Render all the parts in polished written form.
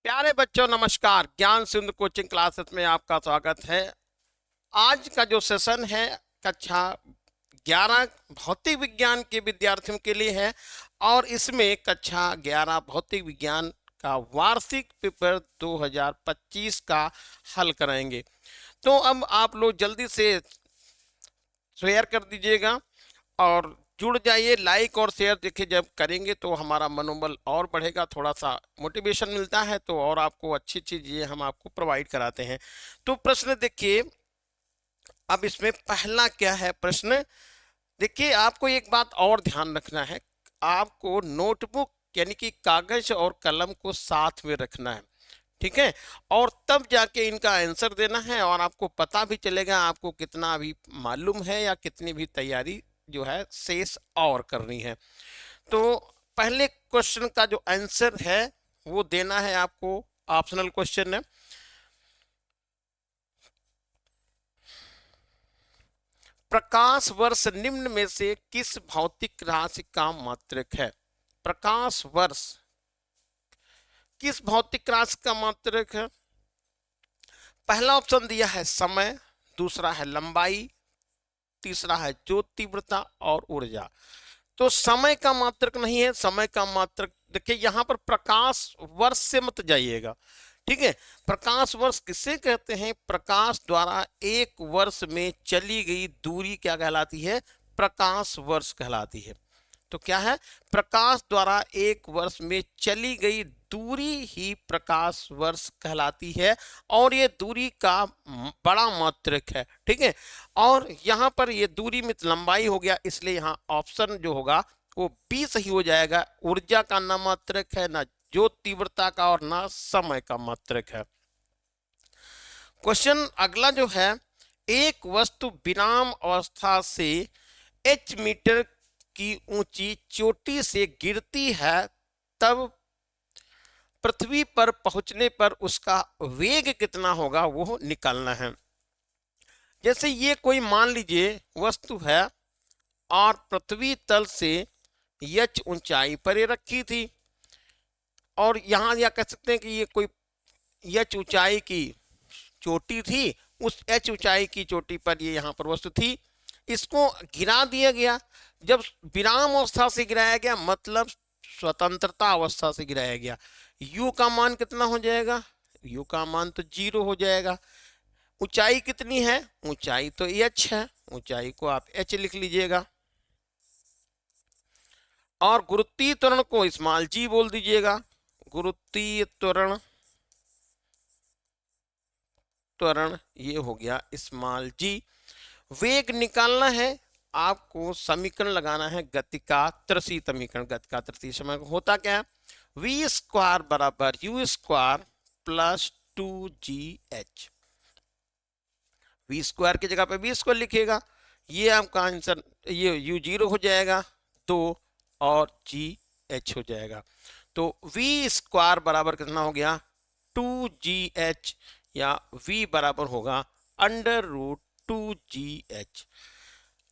प्यारे बच्चों नमस्कार। ज्ञान सिंधु कोचिंग क्लासेस में आपका स्वागत है। आज का जो सेशन है कक्षा 11 भौतिक विज्ञान के विद्यार्थियों के लिए है और इसमें कक्षा 11 भौतिक विज्ञान का वार्षिक पेपर 2025 का हल कराएंगे। तो अब आप लोग जल्दी से शेयर कर दीजिएगा और जुड़ जाइए। लाइक और शेयर देखिए जब करेंगे तो हमारा मनोबल और बढ़ेगा, थोड़ा सा मोटिवेशन मिलता है तो और आपको अच्छी चीज़ें हम आपको प्रोवाइड कराते हैं। तो प्रश्न देखिए, अब इसमें पहला क्या है प्रश्न। देखिए आपको एक बात और ध्यान रखना है, आपको नोटबुक यानी कि कागज और कलम को साथ में रखना है, ठीक है, और तब जाके इनका आंसर देना है और आपको पता भी चलेगा आपको कितना भी मालूम है या कितनी भी तैयारी जो है शेष और करनी है। तो पहले क्वेश्चन का जो आंसर है वो देना है आपको, ऑप्शनल क्वेश्चन है। प्रकाश वर्ष निम्न में से किस भौतिक राशि का मात्रक है? प्रकाश वर्ष किस भौतिक राशि का मात्रक है? पहला ऑप्शन दिया है समय, दूसरा है लंबाई, तीसरा है ज्योत तीव्रता और ऊर्जा। तो समय का मात्रक नहीं है, समय का मात्रक देखिए यहां पर प्रकाश वर्ष से मत जाइएगा, ठीक है। प्रकाश वर्ष किसे कहते हैं? प्रकाश द्वारा एक वर्ष में चली गई दूरी क्या कहलाती है? प्रकाश वर्ष कहलाती है। तो क्या है? प्रकाश द्वारा एक वर्ष में चली गई दूरी ही प्रकाश वर्ष कहलाती है और ये दूरी का बड़ा मात्रक है, ठीक है। और यहाँ पर ये दूरी में लंबाई हो गया, इसलिए यहाँ ऑप्शन जो होगा वो बी सही हो जाएगा। ऊर्जा का ना मात्रक है, ना ज्योत तीव्रता का और ना समय का मात्रक है। क्वेश्चन अगला जो है, एक वस्तु विराम अवस्था से h मीटर की ऊंची चोटी से गिरती है, तब पृथ्वी पर पहुंचने पर उसका वेग कितना होगा वो निकालना है। जैसे ये कोई मान लीजिए वस्तु है और पृथ्वी तल से h ऊंचाई पर ये रखी थी और यहाँ या कह सकते हैं कि ये कोई h ऊंचाई की चोटी थी, उस h ऊंचाई की चोटी पर ये यहाँ पर वस्तु थी, इसको गिरा दिया गया। जब विराम अवस्था से गिराया गया मतलब स्वतंत्रता अवस्था से गिराया गया, u का मान कितना हो जाएगा? u का मान तो 0 हो जाएगा। ऊंचाई कितनी है? ऊंचाई तो h है, ऊंचाई को आप h लिख लीजिएगा और गुरुत्वीय त्वरण को स्मॉल g बोल दीजिएगा। गुरुत्वीय त्वरण त्वरण ये हो गया स्मॉल g। वेग निकालना है आपको, समीकरण लगाना है गति का त्रिसी समीकरण। गति का त्रिसी समीकरण होता क्या है? v स्क्वायर बराबर u square plus 2gh। v square की जगह पे v स्क्वायर लिखिएगा, ये आपका आंसर, ये u 0 हो जाएगा 2 और gh हो जाएगा। तो v स्क्वायर बराबर कितना हो गया? 2gh या v बराबर होगा अंडर रूट 2gh।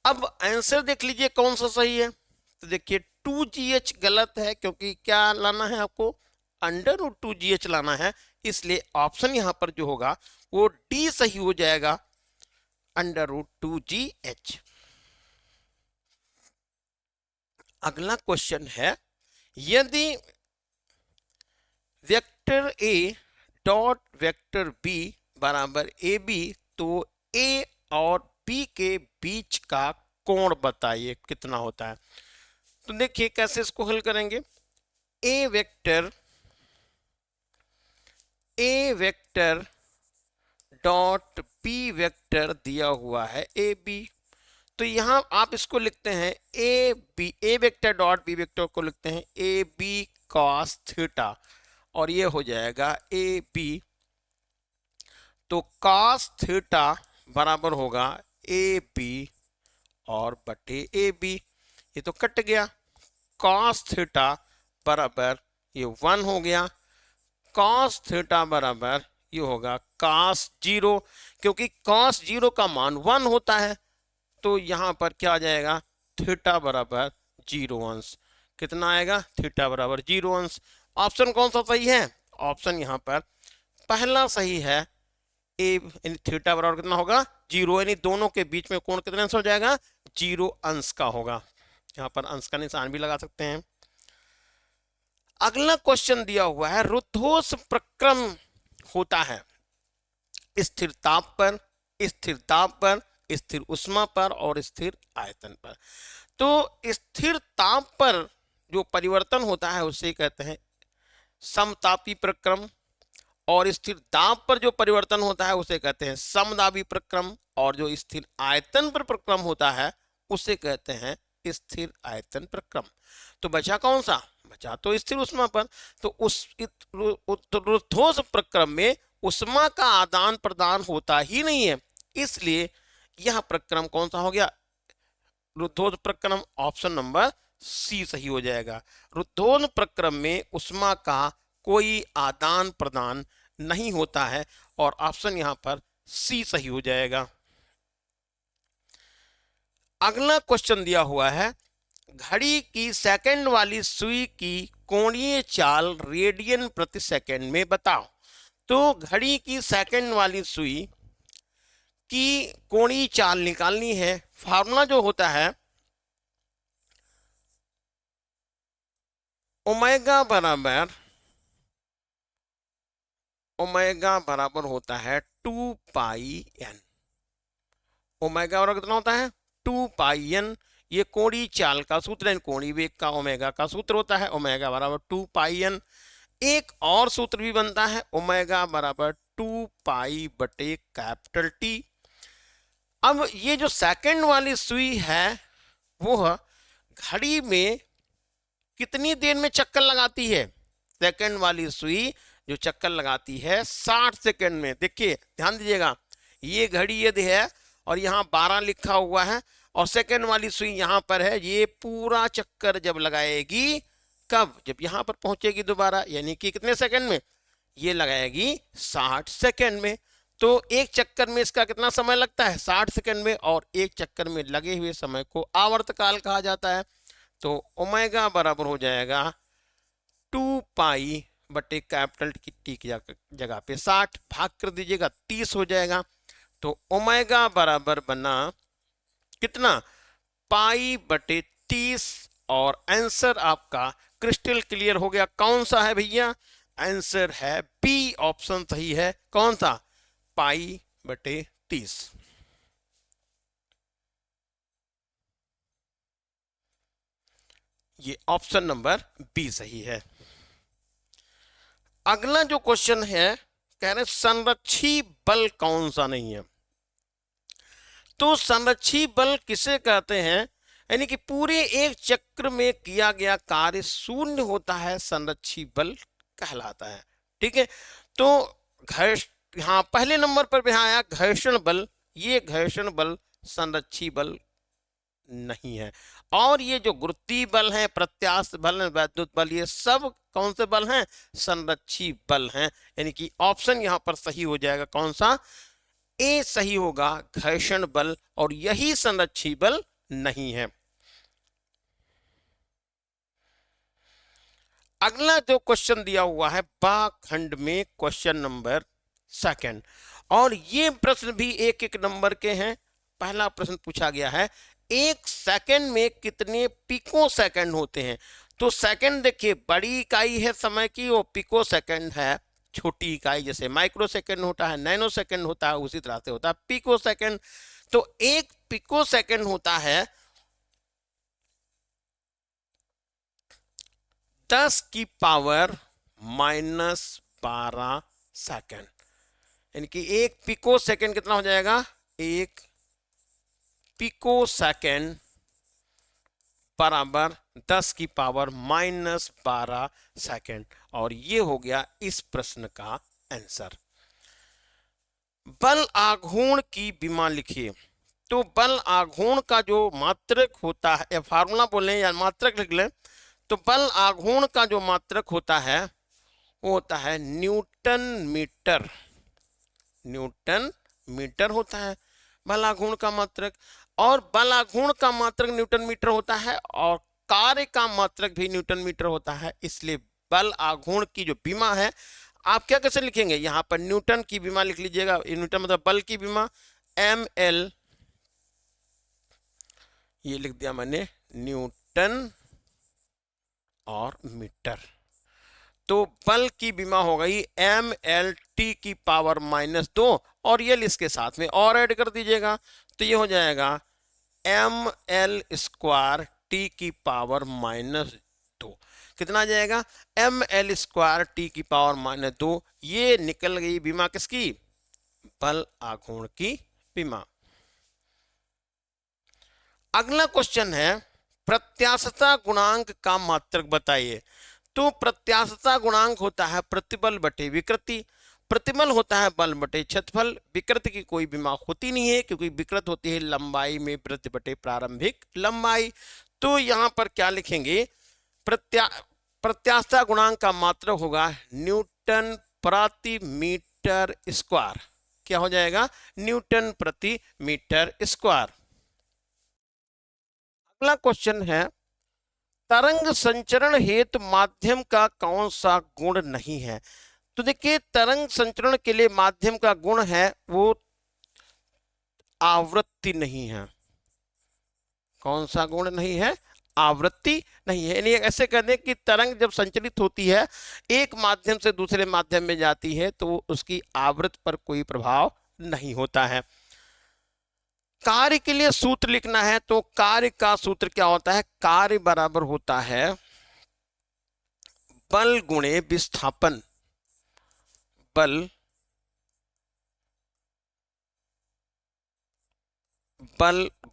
अब आंसर देख लीजिए कौन सा सही है। तो देखिए 2gh गलत है क्योंकि क्या लाना है आपको? अंडर रूट 2gh लाना है, इसलिए ऑप्शन यहां पर जो होगा वो डी सही हो जाएगा, अंडर रूट 2gh। अगला क्वेश्चन है, यदि vector A dot vector B बराबर ए बी, तो ए और बी के बीच का कोण बताइए कितना होता है। तो देखिए कैसे इसको हल करेंगे। ए वेक्टर डॉट बी वेक्टर दिया हुआ है ए बी, तो यहां आप इसको लिखते हैं A B, A vector dot B vector को लिखते हैं ए बी कॉस थीटा और ये हो जाएगा ए बी। तो कॉस थीटा बराबर होगा ए बी और बटे ए बी, ये तो कट गया। कॉस थीटा बराबर ये 1 हो गया, कॉस थीटा बराबर ये होगा कॉस 0, क्योंकि कॉस 0 का मान 1 होता है, तो यहां पर क्या आ जाएगा? थीटा बराबर 0 अंश। कितना आएगा? थीटा बराबर 0 अंश। ऑप्शन कौन सा सही है? ऑप्शन यहाँ पर पहला सही है। ए यानी थीटा बराबर कितना होगा 0, यानी दोनों के बीच में कोण कितने अंश हो जाएगा 0 अंश का होगा। यहाँ पर अंश का निशान भी लगा सकते हैं। अगला क्वेश्चन दिया हुआ है रुद्धोष्म प्रक्रम होता है स्थिर ताप पर, स्थिर दाब पर, स्थिर ऊष्मा पर और स्थिर आयतन पर। तो स्थिर ताप पर जो परिवर्तन होता है उसे कहते हैं समतापी प्रक्रम, और स्थिर दाब पर जो परिवर्तन होता है उसे कहते हैं समदाबी प्रक्रम, और जो स्थिर आयतन पर प्रक्रम होता है उसे कहते हैं स्थिर आयतन प्रक्रम। तो बचा कौन सा, बचा तो स्थिर ऊष्मा पर। तो उस रुद्धोष्म प्रक्रम में ऊष्मा का आदान प्रदान होता ही नहीं है, इसलिए यह प्रक्रम कौन सा हो गया रुद्धोष्म प्रक्रम। ऑप्शन नंबर सी सही हो जाएगा। रुद्धोष्म प्रक्रम में ऊष्मा का कोई आदान प्रदान नहीं होता है और ऑप्शन यहां पर सी सही हो जाएगा। अगला क्वेश्चन दिया हुआ है घड़ी की सेकंड वाली सुई की कोणीय चाल रेडियन प्रति सेकंड में बताओ। तो घड़ी की सेकंड वाली सुई की कोणीय चाल निकालनी है। फार्मूला जो होता है ओमेगा बराबर होता है 2 पाई एन। ओमेगा बराबर कितना होता है 2 पाई एन। ये कोणीय चाल का सूत्र है, कोणीय वेग का ओमेगा का सूत्र होता है ओमेगा बराबर 2 पाई एन। एक और सूत्र भी बनता है ओमेगा बराबर 2 पाई बटे कैपिटल टी। अब ये जो सेकंड वाली सुई है वो घड़ी में कितनी देर में चक्कर लगाती है। सेकंड वाली सुई जो चक्कर लगाती है 60 सेकंड में। देखिए ध्यान दीजिएगा, ये घड़ी यदि है और यहाँ 12 लिखा हुआ है और सेकंड वाली सुई यहाँ पर है, ये पूरा चक्कर जब लगाएगी कब, जब यहाँ पर पहुंचेगी दोबारा, यानी कि कितने सेकंड में, ये लगाएगी 60 सेकंड में। तो एक चक्कर में इसका कितना समय लगता है 60 सेकंड में, और एक चक्कर में लगे हुए समय को आवर्तकाल कहा जाता है। तो ओमेगा बराबर हो जाएगा 2 पाई बटे कैपिटल टी की जगह पे 60 भाग कर दीजिएगा 30 हो जाएगा। तो ओमेगा बराबर बना कितना पाई बटे 30, और आंसर आपका क्रिस्टल क्लियर हो गया। कौन सा है भैया, आंसर है बी, ऑप्शन सही है। कौन सा, पाई बटे 30। ये ऑप्शन नंबर बी सही है। अगला जो क्वेश्चन है कह रहे संरक्षी बल कौन सा नहीं है। तो संरक्षी बल किसे कहते हैं, यानी कि पूरे एक चक्र में किया गया कार्य शून्य होता है, संरक्षी बल कहलाता है। ठीक है, तो हाँ पहले नंबर पर भी आया घर्षण बल, ये घर्षण बल संरक्षी बल नहीं है। और ये जो गुरुत्वीय बल है, प्रत्यास्थ बल है, वैद्युत बल, ये सब कौन से बल हैं, संरक्षी बल हैं। यानी कि ऑप्शन यहां पर सही हो जाएगा, कौन सा, ए सही होगा, घर्षण बल, और यही संरक्षी बल नहीं है। अगला जो क्वेश्चन दिया हुआ है बा खंड में क्वेश्चन नंबर 2, और ये प्रश्न भी एक एक नंबर के हैं। पहला प्रश्न पूछा गया है एक सेकंड में कितने पिको सेकंड होते हैं। तो सेकंड देखिए बड़ी इकाई है समय की, वो पिको सेकंड है छोटी इकाई, जैसे माइक्रो सेकंड होता है, नैनो सेकंड होता है, उसी तरह से होता है पिको सेकंड। तो एक पिको सेकंड होता है 10 की पावर -12 सेकंड, यानी कि एक पिको सेकंड कितना हो जाएगा, एक पिको सेकंड बराबर 10 की पावर -12 सेकंड। और ये हो गया इस प्रश्न का आंसर। बल आघूर्ण की विमा लिखिए। तो बल आघूर्ण का जो मात्रक होता है, या फार्मूला बोलें या मात्रक लिख लें, तो बल आघूर्ण का जो मात्रक होता है वो होता है न्यूटन मीटर। न्यूटन मीटर होता है बल आघूर्ण का मात्रक, और बल आघूर्ण का मात्रक न्यूटन मीटर होता है, और कार्य का मात्रक भी न्यूटन मीटर होता है। इसलिए बल आघूर्ण की जो विमा है आप क्या कैसे लिखेंगे, यहाँ पर न्यूटन की विमा लिख लीजिएगा, न्यूटन मतलब बल की विमा, ml, ये लिख दिया मैंने न्यूटन और मीटर। तो बल की विमा हो गई ml की पावर -2 और ये इसके साथ में और ऐड कर दीजिएगा, तो ये हो जाएगा ml² t की पावर -2। कितना आ जाएगा, ml² t की पावर -2। ये निकल गई विमा किसकी, बल आघूर्ण की विमा। अगला क्वेश्चन है प्रत्यास्थता गुणांक का मात्रक बताइए। तो प्रत्यास्थता गुणांक होता है प्रतिबल बटे विकृति, प्रतिबल होता है बल बटे क्षेत्रफल, विकृति की कोई विमा होती नहीं है क्योंकि विकृत होती है लंबाई में वृद्धि बटे प्रारंभिक लंबाई। तो यहां पर क्या लिखेंगे, प्रत्यास्थता गुणांक का मात्रक होगा न्यूटन प्रति मीटर स्क्वायर। क्या हो जाएगा, न्यूटन प्रति मीटर स्क्वायर। अगला क्वेश्चन है तरंग संचरण हेतु माध्यम का कौन सा गुण नहीं है। तो देखिए तरंग संचरण के लिए माध्यम का गुण है वो आवृत्ति नहीं है। कौन सा गुण नहीं है, आवृत्ति नहीं है। यानी ऐसे कर दें कि तरंग जब संचलित होती है एक माध्यम से दूसरे माध्यम में जाती है तो उसकी आवृत्ति पर कोई प्रभाव नहीं होता है। कार्य के लिए सूत्र लिखना है तो कार्य का सूत्र क्या होता है, कार्य बराबर होता है बल गुणे विस्थापन, बल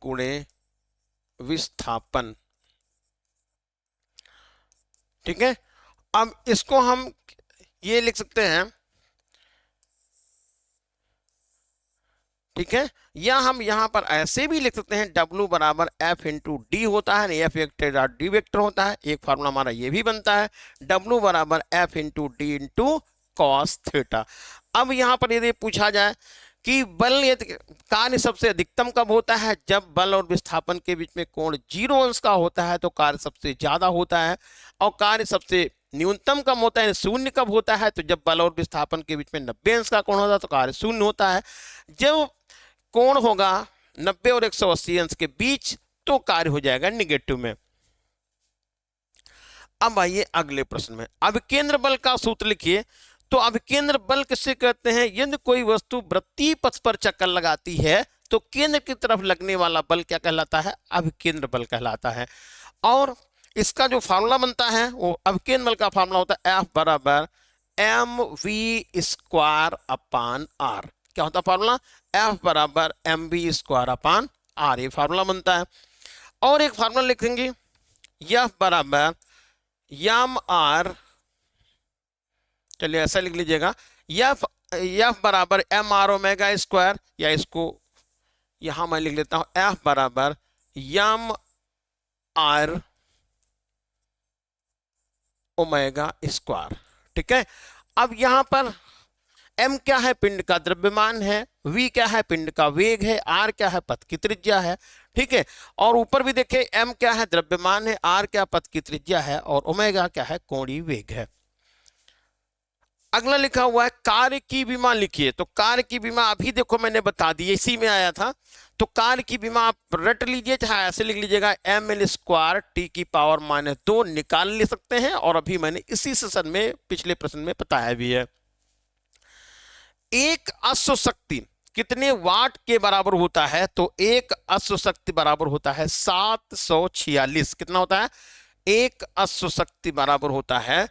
गुणे विस्थापन। ठीक है, अब इसको हम ये लिख सकते हैं, ठीक है, या हम यहां पर ऐसे भी लिख सकते हैं W बराबर F इंटू डी होता है, F वेक्टर डी वेक्टर होता है। एक फार्मूला हमारा ये भी बनता है W बराबर F into D into cos theta. अब यहां पर यदि पूछा जाए कि बल कार्य सबसे अधिकतम कब होता है, जब बल और विस्थापन के बीच में कोण 0 अंश का होता है तो कार्य सबसे ज्यादा होता है, और कार्य सबसे न्यूनतम कब होता है, शून्य कब होता है, तो जब बल और विस्थापन के बीच में 90 अंश का कोण होता है तो कार्य शून्य होता है। जब कोण होगा 90 और 180 अंश के बीच तो कार्य हो जाएगा निगेटिव में। अब आइए अगले प्रश्न में, अभिकेंद्र बल का सूत्र लिखिए। तो अभिकेंद्र बल किसे कहते हैं, यदि कोई वस्तु वृत्तीय पथ पर चक्कर लगाती है तो केंद्र की तरफ लगने वाला बल क्या कहलाता है, अभिकेंद्र बल कहलाता है। और इसका जो फार्मूला बनता है वो अभिकेंद्र बल का फार्मूला होता है F बराबर mv²/r। क्या होता है फार्मूला, F बराबर mv²/r, ये फार्मूला बनता है। और एक फार्मूला लिखेंगे F बराबर mr, चलिए ऐसा लिख लीजिएगा, F बराबर mr ओमेगा स्क्वायर, या इसको यहां मैं लिख लेता हूं F बराबर mr ओमेगा स्क्वायर। ठीक है, अब यहां पर m क्या है, पिंड का द्रव्यमान है, v क्या है, पिंड का वेग है, r क्या है, पथ की त्रिज्या है। ठीक है, और ऊपर भी देखें m क्या है, द्रव्यमान है, r क्या पथ की त्रिज्या है, और ओमेगा क्या है, कोणीय वेग है। अगला लिखा हुआ है कार्य की विमा लिखिए। तो कार्य की विमा अभी देखो मैंने बता दी, इसी में आया था। तो कार्य की विमा आप रट लीजिए, चाहे ऐसे लिख लीजिएगा ml² t की पावर -2 निकाल ले सकते हैं, और अभी मैंने इसी सेशन में पिछले प्रश्न में बताया भी है। एक अश्व शक्ति कितने वाट के बराबर होता है, तो एक अश्व शक्ति बराबर होता है 746। कितना होता है, एक अश्व शक्ति बराबर होता है,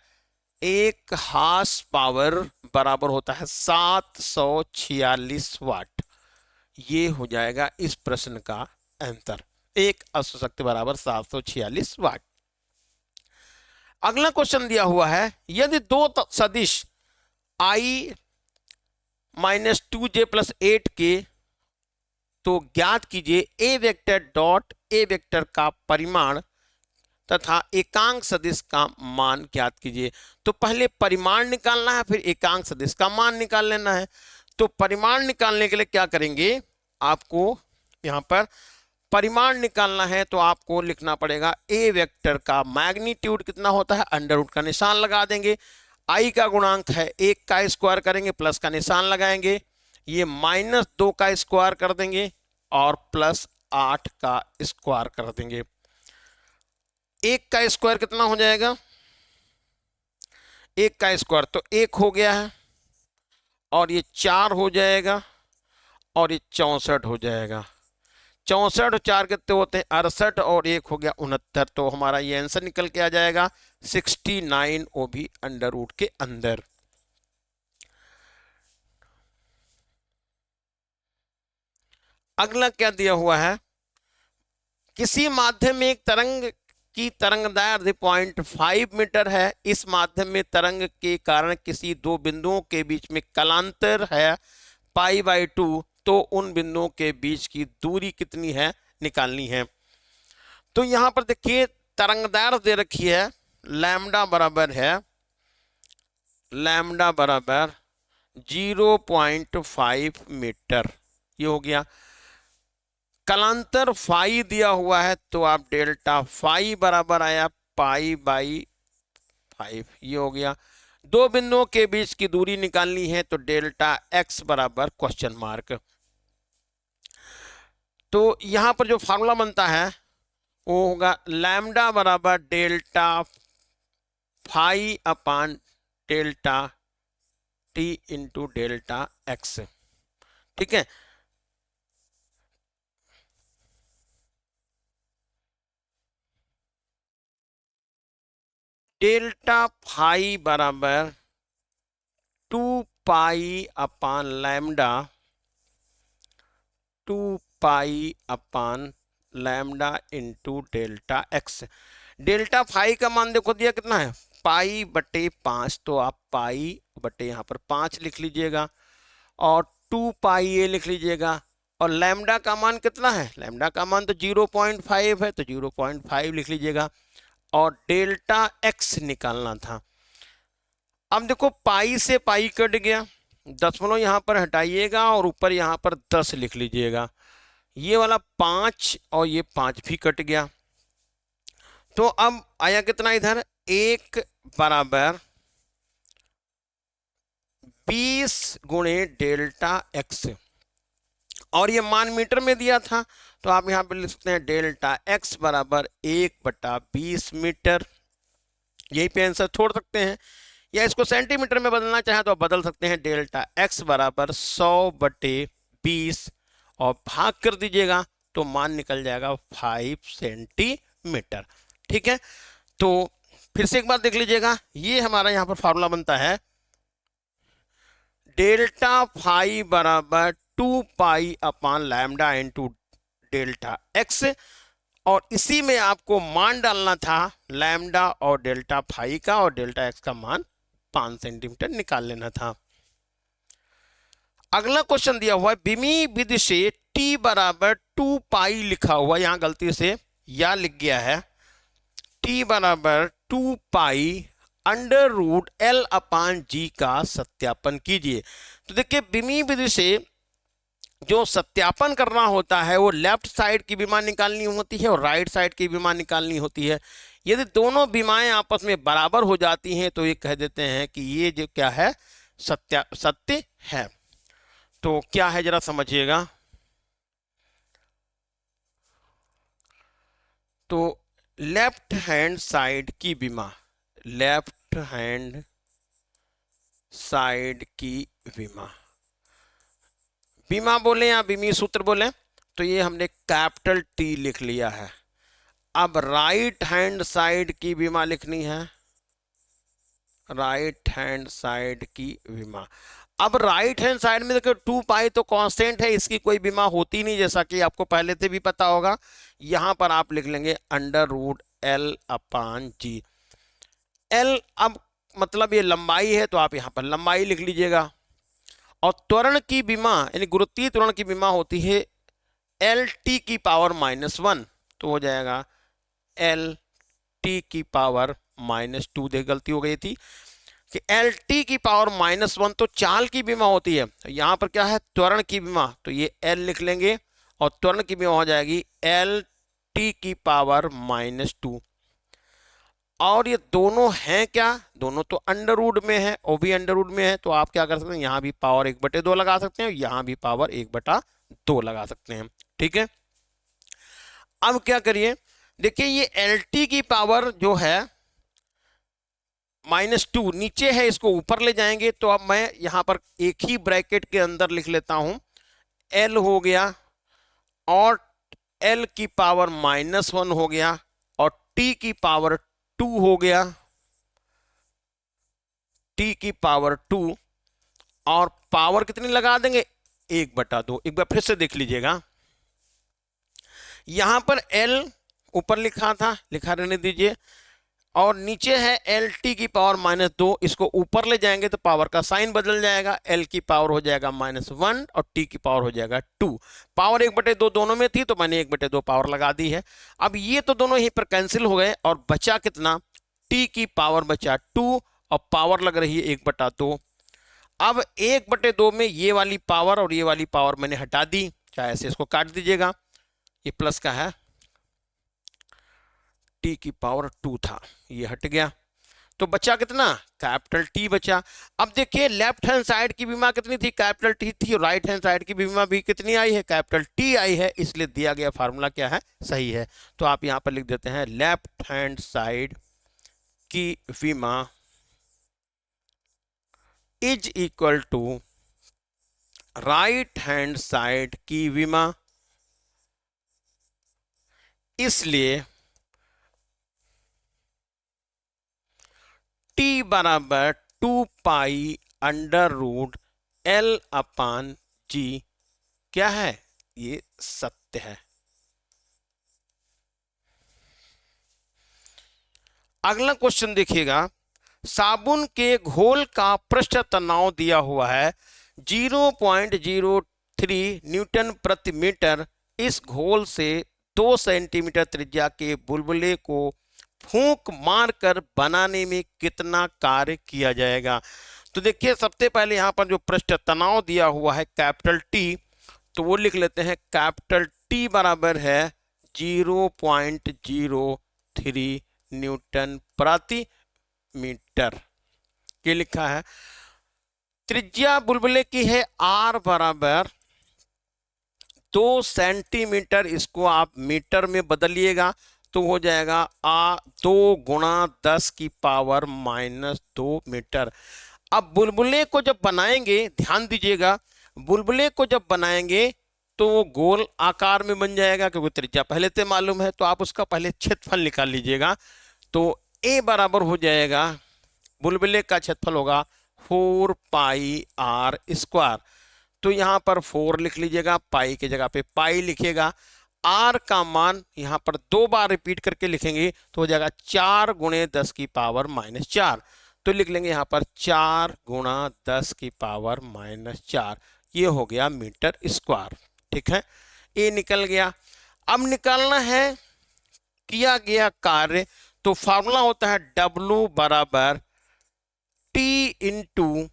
एक हार्स पावर बराबर होता है 746 वाट। ये हो जाएगा इस प्रश्न का आंसर, एक अश्व शक्ति बराबर 746 वाट। अगला क्वेश्चन दिया हुआ है, यदि दो सदिश i -2j + 8 के, तो ज्ञात कीजिए a vector dot a vector का परिमाण तथा एकांक सदिश का मान ज्ञात कीजिए। तो पहले परिमाण निकालना है, फिर एकांक सदिश का मान निकाल लेना है। तो परिमाण निकालने के लिए क्या करेंगे, आपको यहां पर परिमाण निकालना है तो आपको लिखना पड़ेगा a वेक्टर का मैग्नीट्यूड कितना होता है, अंडर रूट का निशान लगा देंगे। आई का गुणांक है 1 का स्क्वायर करेंगे, प्लस का निशान लगाएंगे, ये -2 का स्क्वायर कर देंगे और +8 का स्क्वायर कर देंगे। 1 का स्क्वायर कितना हो जाएगा? 1 का स्क्वायर तो 1 हो गया है, और ये 4 हो जाएगा, और ये 64 हो जाएगा। 64 और 4 कितने होते हैं? 68, और 1 हो गया 69। तो हमारा ये आंसर निकल के आ जाएगा 69, वो भी अंडर रूट के अंदर। अगला क्या दिया हुआ है? किसी माध्यम में एक तरंग की तरंगदैर्ध्य 0.5 मीटर है। इस माध्यम में तरंग के कारण किसी दो बिंदुओं के बीच में कलांतर है π/2, तो उन बिंदुओं के बीच की दूरी कितनी है निकालनी है। तो यहां पर देखिए तरंगदैर्ध्य दे रखी है, लैम्डा बराबर है, लैम्डा बराबर 0.5 मीटर, ये हो गया। कलांतर फाई दिया हुआ है, तो आप डेल्टा फाई बराबर आया π/5, ये हो गया। दो बिंदुओं के बीच की दूरी निकालनी है, तो डेल्टा x बराबर क्वेश्चन मार्क। तो यहां पर जो फार्मूला बनता है वो होगा लैम्डा बराबर delta phi upon delta T into delta X. ठीक है, डेल्टा फाई बराबर 2 pi upon lambda, 2 pi upon lambda into delta X. Delta phi का मान देखो दिया कितना है, π/5, तो आप π/, यहाँ पर 5 लिख लीजिएगा, और 2 पाई ये लिख लीजिएगा। और लैम्डा का मान कितना है? लैम्डा का मान तो 0.5 है, तो 0.5 लिख लीजिएगा। और डेल्टा एक्स निकालना था। अब देखो पाई से पाई कट गया, दशमलव यहां पर हटाइएगा और ऊपर यहां पर 10 लिख लीजिएगा। ये वाला 5 और ये 5 भी कट गया, तो अब आया कितना इधर? 1 बराबर 20 गुणे डेल्टा एक्स, और ये मान मीटर में दिया था, तो आप यहां पर लिख सकते हैं डेल्टा एक्स बराबर 1/20 मीटर। यही पे आंसर छोड़ सकते हैं, या इसको सेंटीमीटर में बदलना चाहे तो आप बदल सकते हैं। डेल्टा एक्स बराबर 100/20, और भाग कर दीजिएगा तो मान निकल जाएगा 5 सेंटीमीटर। ठीक है, तो फिर से एक बार देख लीजिएगा, ये हमारा यहां पर फार्मूला बनता है डेल्टा फाई बराबर 2 pi upon lambda into delta x, और इसी में आपको मान डालना था लैम्डा और डेल्टा फाई का, और डेल्टा एक्स का मान 5 सेंटीमीटर निकाल लेना था। अगला क्वेश्चन दिया हुआ है बिमी विधि से t बराबर 2 पाई लिखा हुआ, यहां गलती से या लिख गया है, t बराबर 2 पाई अंडर रूट L अपान जी का सत्यापन कीजिए। तो देखिए बिमी विधि से जो सत्यापन करना होता है वो लेफ्ट साइड की विमा निकालनी होती है और राइट साइड की विमा निकालनी होती है। यदि दोनों विमाएं आपस में बराबर हो जाती हैं तो ये कह देते हैं कि ये जो क्या है, सत्य है। तो क्या है जरा समझिएगा। तो लेफ्ट हैंड साइड की विमा, लेफ्ट हैंड साइड की विमा, विमा बोले या विमी सूत्र बोले, तो ये हमने कैपिटल टी लिख लिया है। अब राइट हैंड साइड की विमा लिखनी है, राइट हैंड साइड की विमा। अब राइट हैंड साइड में देखो 2 पाई तो कांस्टेंट है, इसकी कोई विमा होती नहीं, जैसा कि आपको पहले से भी पता होगा। यहां पर आप लिख लेंगे अंडर रूट L अपान जी। L अब मतलब ये लंबाई है, तो आप यहां पर लंबाई लिख लीजिएगा। और त्वरण की विमा यानी गुरुत्वीय त्वरण की विमा होती है LT की पावर -1, तो हो जाएगा LT की पावर -2। देख गलती हो गई थी कि LT की पावर -1, तो चाल की विमा होती है। यहां पर क्या है, त्वरण की विमा, तो ये L लिख लेंगे, और त्वरण की विमा हो जाएगी LT की पावर -2। और ये दोनों हैं क्या, दोनों तो अंडर रूट में है, वो भी अंडर रूट में है, तो आप क्या कर सकते हैं, यहाँ भी पावर 1/2 लगा सकते हैं, यहाँ भी पावर 1/2 लगा सकते हैं। ठीक है, अब क्या करिए, देखिए ये एल टी की पावर जो है -2 नीचे है, इसको ऊपर ले जाएंगे, तो अब मैं यहां पर एक ही ब्रैकेट के अंदर लिख लेता हूं, एल हो गया और एल की पावर -1 हो गया और टी की पावर 2 हो गया, टी की पावर 2, और पावर कितनी लगा देंगे, 1/2। एक बार फिर से देख लीजिएगा, यहां पर एल ऊपर लिखा था, लिखा रहने दीजिए, और नीचे है एल टी की पावर -2, इसको ऊपर ले जाएंगे तो पावर का साइन बदल जाएगा, एल की पावर हो जाएगा -1 और टी की पावर हो जाएगा 2। पावर 1/2 दोनों में थी तो मैंने 1/2 पावर लगा दी है। अब ये तो दोनों यहीं पर कैंसिल हो गए और बचा कितना, टी की पावर बचा 2 और पावर लग रही है 1/2। अब 1/2 में ये वाली पावर और ये वाली पावर मैंने हटा दी, चाहे ऐसे इसको काट दीजिएगा, ये प्लस का है, टी की पावर 2 था, ये हट गया, तो बचा कितना, कैपिटल टी बचा। अब देखिए लेफ्ट हैंड साइड की बीमा कितनी थी, कैपिटल टी थी, और राइट हैंड साइड की बीमा भी कितनी आई है, कैपिटल टी आई है, इसलिए दिया गया फार्मूला क्या है, सही है। तो आप यहां पर लिख देते हैं लेफ्ट हैंड साइड की बीमा is equal to right hand side की बीमा, इसलिए टी बराबर 2π√L/G क्या है, ये सत्य है। अगला क्वेश्चन देखिएगा, साबुन के घोल का पृष्ठ तनाव दिया हुआ है 0.03 न्यूटन प्रति मीटर। इस घोल से 2 सेंटीमीटर त्रिज्या के बुलबुले को फूंक मारकर बनाने में कितना कार्य किया जाएगा। तो देखिए सबसे पहले यहां पर जो पृष्ठ तनाव दिया हुआ है कैपिटल टी, तो वो लिख लेते हैं, कैपिटल टी बराबर है 0.03 न्यूटन प्रति मीटर, ये लिखा है। त्रिज्या बुलबुले की है आर बराबर 2 सेंटीमीटर, इसको आप मीटर में बदलिएगा तो हो जाएगा 2 × 10⁻² मीटर। अब बुलबुले को जब बनाएंगे, ध्यान दीजिएगा, बुलबुले को जब बनाएंगे तो वो गोल आकार में बन जाएगा, क्योंकि त्रिज्या पहले से मालूम है, तो आप उसका पहले क्षेत्रफल निकाल लीजिएगा। तो ए बराबर हो जाएगा, बुलबुले का क्षेत्रफल होगा 4πr²। तो यहां पर 4 लिख लीजिएगा, पाई की जगह पे पाई लिखिएगा, आर का मान यहां पर 2 बार रिपीट करके लिखेंगे तो हो जाएगा 4 × 10⁻⁴। तो लिख लेंगे यहां पर 4 × 10⁻⁴, ये हो गया मीटर स्क्वायर। ठीक है, ये निकल गया। अब निकालना है किया गया कार्य, तो फॉर्मूला होता है W बराबर T ×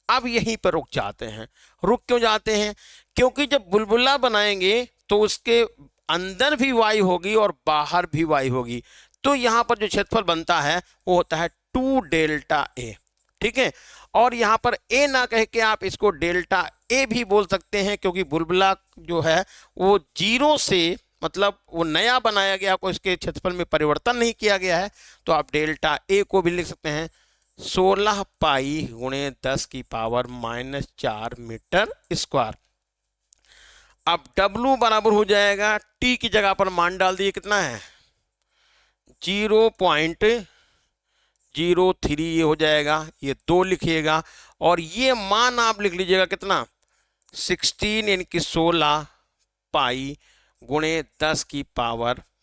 अब यहीं पर रुक जाते हैं। रुक क्यों जाते हैं, क्योंकि जब बुलबुला बनाएंगे तो उसके अंदर भी वायु होगी और बाहर भी वायु होगी, तो यहां पर जो क्षेत्रफल बनता है वो होता है 2ΔA। ठीक है, और यहां पर ए ना कह के आप इसको ΔA भी बोल सकते हैं, क्योंकि बुलबुला जो है वो 0 से, मतलब वो नया बनाया गया, कोई इसके क्षेत्रफल में परिवर्तन नहीं किया गया है, तो आप ΔA को भी लिख सकते हैं 16π × 10⁻⁴ मीटर स्क्वायर। अब W बराबर हो जाएगा, T की जगह पर मान डाल दिए, कितना है 0.03, ये हो जाएगा, ये 2 लिखिएगा, और ये मान आप लिख लीजिएगा कितना 16 यानी कि 16π ×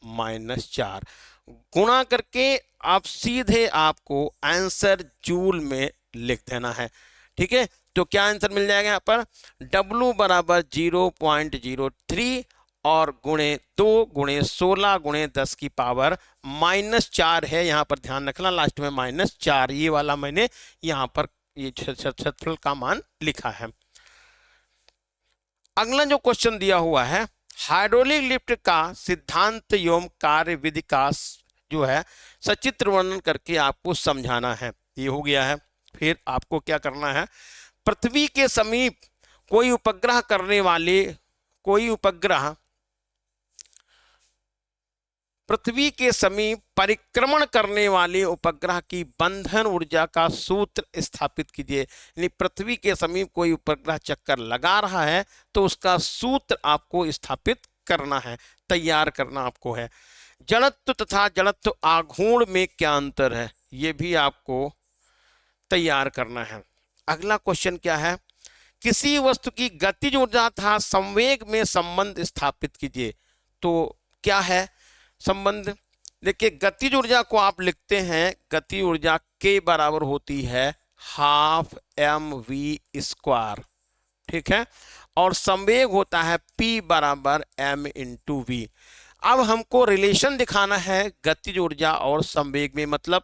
10⁻⁴ गुणा करके आप सीधे आपको आंसर जूल में लिख देना है। ठीक है, तो क्या आंसर मिल जाएगा यहाँ पर, W बराबर 0.03 और गुणे 2 × 16 × 10⁻⁴ है, यहाँ पर ध्यान रखना लास्ट में -4, ये वाला मैंने यहाँ पर ये क्षेत्रफल का मान लिखा है। अगला जो क्वेश्चन दिया हुआ है, हाइड्रोलिक लिफ्ट का सिद्धांत एवं कार्य विधि का जो है सचित्र वर्णन करके आपको समझाना है। ये हो गया है। फिर आपको क्या करना है, पृथ्वी के समीप कोई उपग्रह करने वाले, कोई उपग्रह पृथ्वी के समीप परिक्रमण करने वाले उपग्रह की बंधन ऊर्जा का सूत्र स्थापित कीजिए। यानी पृथ्वी के समीप कोई उपग्रह चक्कर लगा रहा है तो उसका सूत्र आपको स्थापित करना है, तैयार करना आपको है। जड़त्व तथा जड़त्व आघूर्ण में क्या अंतर है, ये भी आपको तैयार करना है। अगला क्वेश्चन क्या है, किसी वस्तु की गतिज ऊर्जा तथा संवेग में संबंध स्थापित कीजिए। तो क्या है संबंध, देखिए गतिज ऊर्जा को आप लिखते हैं, गति ऊर्जा के बराबर होती है हाफ एम वी स्क्वायर, ठीक है, और संवेग होता है P बराबर m इंटू वी। अब हमको रिलेशन दिखाना है गतिज ऊर्जा और संवेग में, मतलब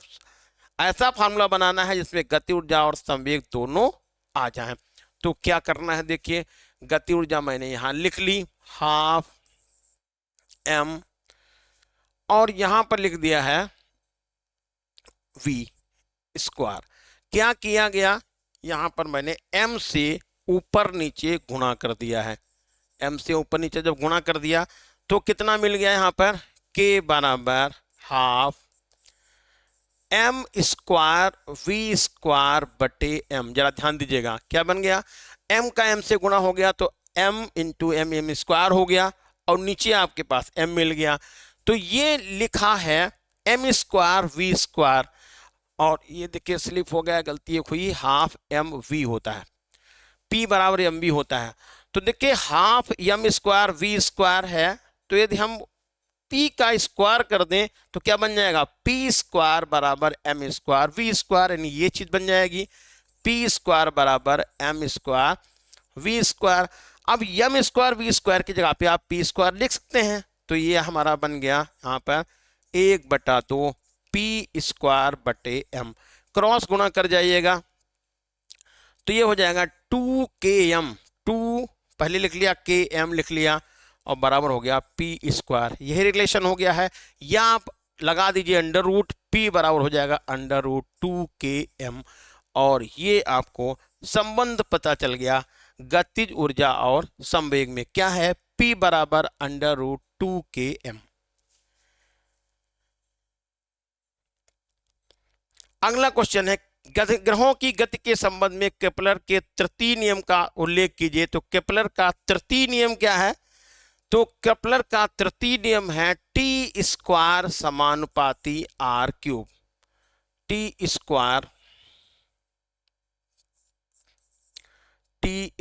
ऐसा फार्मूला बनाना है जिसमें गति ऊर्जा और संवेग दोनों आ जाएं। तो क्या करना है, देखिए गति ऊर्जा मैंने यहां लिख ली हाफ m, और यहां पर लिख दिया है v स्क्वायर। क्या किया गया, यहां पर मैंने m से ऊपर नीचे गुणा कर दिया है। m से ऊपर नीचे जब गुणा कर दिया तो कितना मिल गया, यहां पर k बराबर half m square v square बटे m। जरा ध्यान दीजिएगा क्या बन गया, m का m से गुणा हो गया तो m into M, M square हो गया, और नीचे आपके पास m मिल गया। तो ये लिखा है m स्क्वायर वी स्क्वायर, और ये देखिए स्लिप हो गया, गलती हुई, हाफ एम वी होता है, p बराबर एम वी होता है। तो देखिए half M square V square है, तो यदि हम p का स्क्वायर कर दें तो क्या बन जाएगा, p स्क्वायर बराबर एम स्क्वायर वी स्क्वायर, यानी ये चीज बन जाएगी p स्क्वायर बराबर एम स्क्वायर वी स्क्वायर। अब एम स्क्वायर वी स्क्वायर की जगह पे आप p स्क्वायर लिख सकते हैं, तो ये हमारा बन गया यहाँ पर 1/2 p स्क्वायर बटे m। क्रॉस गुणा कर जाइएगा तो ये हो जाएगा 2km, 2 पहले लिख लिया, km लिख लिया, और बराबर हो गया p स्क्वायर। यही रिलेशन हो गया है, या आप लगा दीजिए अंडर रूट, p बराबर हो जाएगा अंडर रूट 2km, और ये आपको संबंध पता चल गया गतिज ऊर्जा और संवेग में। क्या है, p बराबर अंडर रूट 2km। अगला क्वेश्चन है, ग्रहों की गति के संबंध में केपलर के तृतीय नियम का उल्लेख कीजिए। तो केपलर का तृतीय नियम क्या है, तो केपलर का तृतीय नियम है टी स्क्वायर समानुपाती आर क्यूब। टी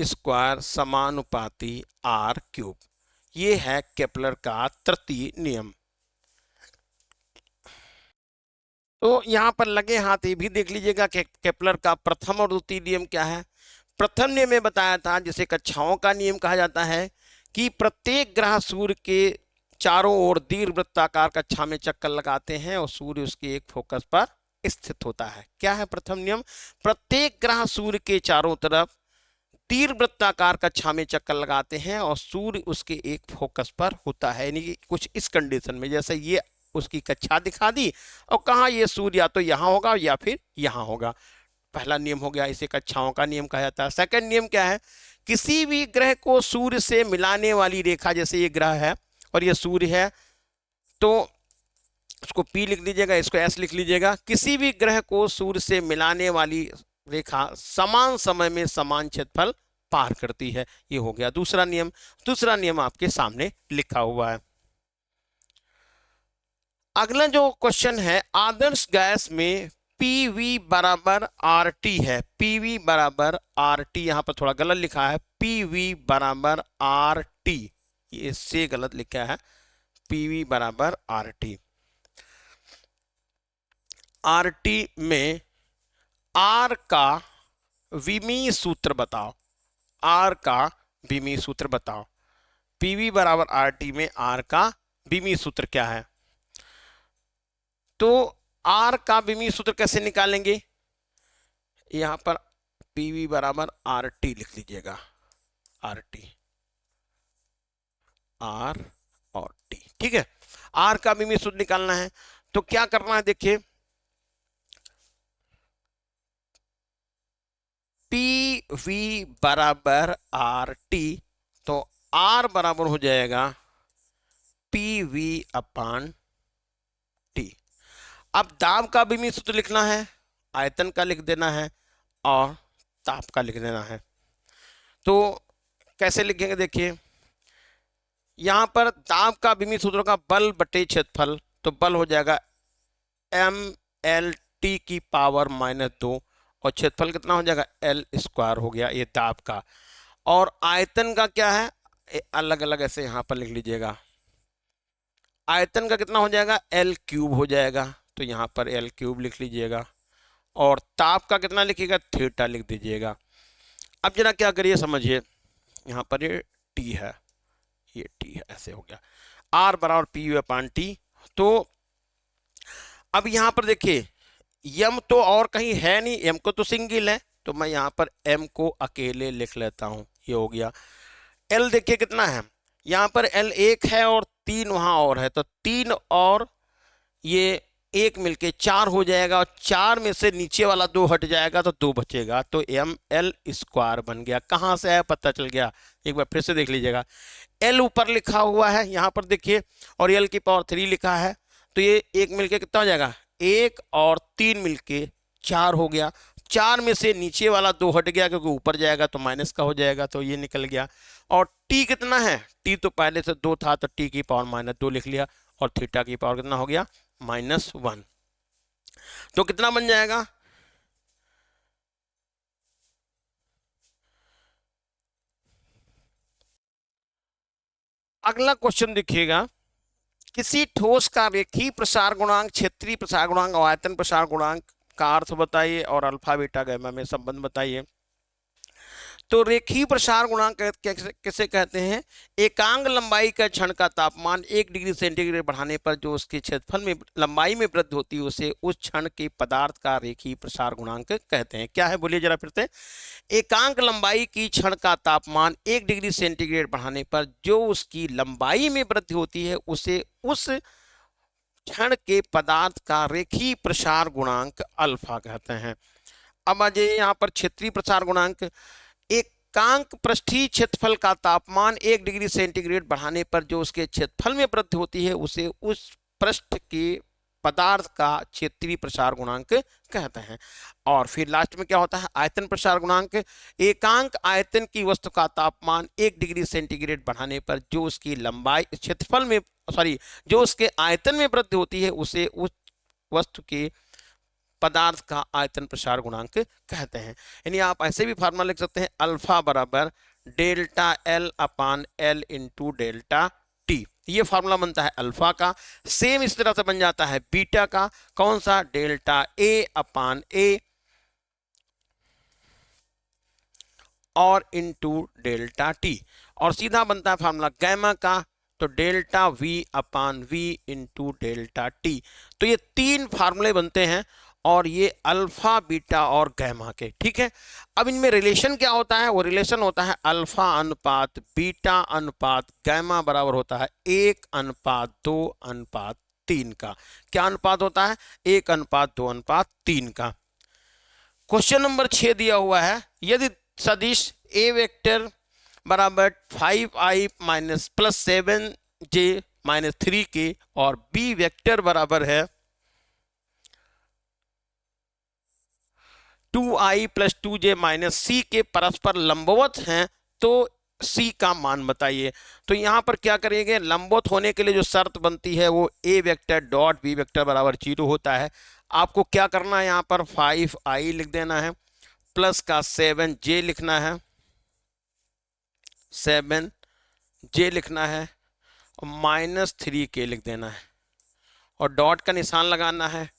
स्क्वायर समानुपाती आर क्यूब, ये है केपलर का तृतीय नियम। तो यहां पर लगे हाथ ये भी देख लीजिएगा कि केपलर का प्रथम और द्वितीय नियम क्या है। प्रथम नियम में बताया था, जिसे कक्षाओं का नियम कहा जाता है, कि प्रत्येक ग्रह सूर्य के चारों ओर दीर्घवृत्ताकार कक्षा में चक्कर लगाते हैं और सूर्य उसके एक फोकस पर स्थित होता है। क्या है प्रथम नियम, प्रत्येक ग्रह सूर्य के चारों तरफ दीर्घवृत्ताकार कक्षा में चक्कर लगाते हैं और सूर्य उसके एक फोकस पर होता है। यानी कि कुछ इस कंडीशन में, जैसे ये उसकी कक्षा दिखा दी और कहा ये सूर्य या तो यहाँ होगा या फिर यहाँ होगा। पहला नियम हो गया, इसे कक्षाओं का नियम कहा जाता है। सेकंड नियम क्या है, किसी भी ग्रह को सूर्य से मिलाने वाली रेखा, जैसे ये ग्रह है और ये सूर्य है, तो उसको P लिख लीजिएगा, इसको S लिख लीजिएगा। किसी भी ग्रह को सूर्य से मिलाने वाली रेखा समान समय में समान क्षेत्रफल पार करती है। ये हो गया दूसरा नियम। दूसरा नियम आपके सामने लिखा हुआ है। अगला जो क्वेश्चन है, आदर्श गैस में PV बराबर RT है। PV बराबर RT, यहां पर थोड़ा गलत लिखा है, PV बराबर RT, ये इससे गलत लिखा है, PV बराबर RT। RT में R का विमीय सूत्र बताओ, R का विमीय सूत्र बताओ। PV बराबर RT में R का विमीय सूत्र क्या है, तो R का विमीय सूत्र कैसे निकालेंगे, यहां पर PV बराबर RT लिख लीजिएगा, RT, R और T, ठीक है। R का विमीय सूत्र निकालना है तो क्या करना है, देखिए पी वी बराबर आर टी, तो आर बराबर हो जाएगा पी वी अपान टी। अब दाब का भी सूत्र लिखना है, आयतन का लिख देना है और ताप का लिख देना है। तो कैसे लिखेंगे, देखिए यहां पर दाब का विमी सूत्रों का बल बटे क्षेत्रफल, तो बल हो जाएगा एम एल टी की पावर -2 और क्षेत्रफल कितना हो जाएगा एल स्क्वायर हो गया, ये दाब का। और आयतन का क्या है, अलग अलग ऐसे यहां पर लिख लीजिएगा। आयतन का कितना हो जाएगा एल क्यूब हो जाएगा, तो यहां पर एल क्यूब लिख लीजिएगा। और ताप का कितना लिखिएगा, थीटा लिख दीजिएगा। अब जरा क्या करिए समझिए, यहां पर ये टी है, ये टी है, ऐसे हो गया आर बराबर पी यू अपान टी। तो अब यहां पर देखिए यम तो और कहीं है नहीं, एम को तो सिंगल है, तो मैं यहां पर एम को अकेले लिख लेता हूं, ये हो गया। एल देखिए कितना है, यहां पर एल 1 है और 3 वहां और है, तो 3 और ये 1 मिलके 4 हो जाएगा, और 4 में से नीचे वाला 2 हट जाएगा तो 2 बचेगा, तो एम एल स्क्वायर बन गया। कहां से है पता चल गया, एक बार फिर से देख लीजिएगा। एल ऊपर लिखा हुआ है यहां पर देखिए, और एल की पावर 3 लिखा है, तो ये 1 मिलके कितना हो जाएगा, 1 और 3 मिलके 4 हो गया। 4 में से नीचे वाला 2 हट गया क्योंकि ऊपर जाएगा तो माइनस का हो जाएगा, तो ये निकल गया। और टी कितना है, टी तो पहले से 2 था, तो टी की पावर -2 लिख लिया, और थीटा की पावर कितना हो गया -1। तो कितना बन जाएगा, अगला क्वेश्चन देखिएगा, किसी ठोस का रेखीय प्रसार गुणांक, क्षेत्रीय प्रसार गुणांक और आयतन प्रसार गुणांक का अर्थ बताइए और अल्फा बीटा गामा में संबंध बताइए। तो रेखीय प्रसार गुणांक किसे कहते हैं, एकांक लंबाई का क्षण का तापमान 1 डिग्री सेंटीग्रेड बढ़ाने पर जो उसके क्षेत्रफल में लंबाई में वृद्धि होती है उसे उस क्षण के पदार्थ का रेखीय प्रसार गुणांक कहते हैं। क्या है बोलिए जरा फिर से, एकांक लंबाई की क्षण का तापमान 1 डिग्री सेंटीग्रेड बढ़ाने पर जो उसकी लंबाई में वृद्धि होती है उसे उस क्षण के पदार्थ का रेखीय प्रसार गुणांक अल्फा कहते हैं। अब आ जाइए यहाँ पर क्षेत्रीय प्रसार गुणांक, एकांक पृष्ठीय क्षेत्रफल का तापमान 1 डिग्री सेंटीग्रेड बढ़ाने पर जो उसके क्षेत्रफल में वृद्धि होती है उसे उस पृष्ठ के पदार्थ का क्षेत्रीय प्रसार गुणांक कहते हैं। और फिर लास्ट में क्या होता है, आयतन प्रसार गुणांक, एकांक आयतन की वस्तु का तापमान 1 डिग्री सेंटीग्रेड बढ़ाने पर जो उसकी लंबाई क्षेत्रफल में जो उसके आयतन में वृद्धि होती है उसे उस वस्तु के पदार्थ का आयतन प्रसार गुणांक कहते हैं। यानी आप ऐसे भी फार्मूला लिख सकते हैं, अल्फा बराबर डेल्टा एल अपान एल इंटू डेल्टा टी, ये फार्मूला बनता है अल्फा का। सेम इस तरह से बन जाता है बीटा का, कौन सा, डेल्टा ए अपान ए और इंटू डेल्टा टी। और सीधा बनता है फार्मूला गैमा का, तो delta V upon V into delta T. तो ये 3 फार्मूले बनते हैं और ये अल्फा बीटा और गैमा के, ठीक है। अब इनमें रिलेशन क्या होता है, वो रिलेशन होता है अल्फा अनुपात बीटा अनुपात गैमा बराबर होता है 1:2:3 का। क्या अनुपात होता है, 1:2:3 का। क्वेश्चन नंबर 6 दिया हुआ है, यदि सदिश ए वेक्टर बराबर 5i minus plus 7j minus 3k और बी वेक्टर बराबर है 2i प्लस 2j माइनस सी के परस्पर लंबवत हैं तो सी का मान बताइए। तो यहां पर क्या करेंगे, लंबवत होने के लिए जो शर्त बनती है वो ए वेक्टर डॉट बी वेक्टर बराबर 0 होता है। आपको क्या करना है, यहां पर 5i लिख देना है, प्लस का 7j लिखना है, 7j लिखना है और माइनस 3k लिख देना है और डॉट का निशान लगाना है,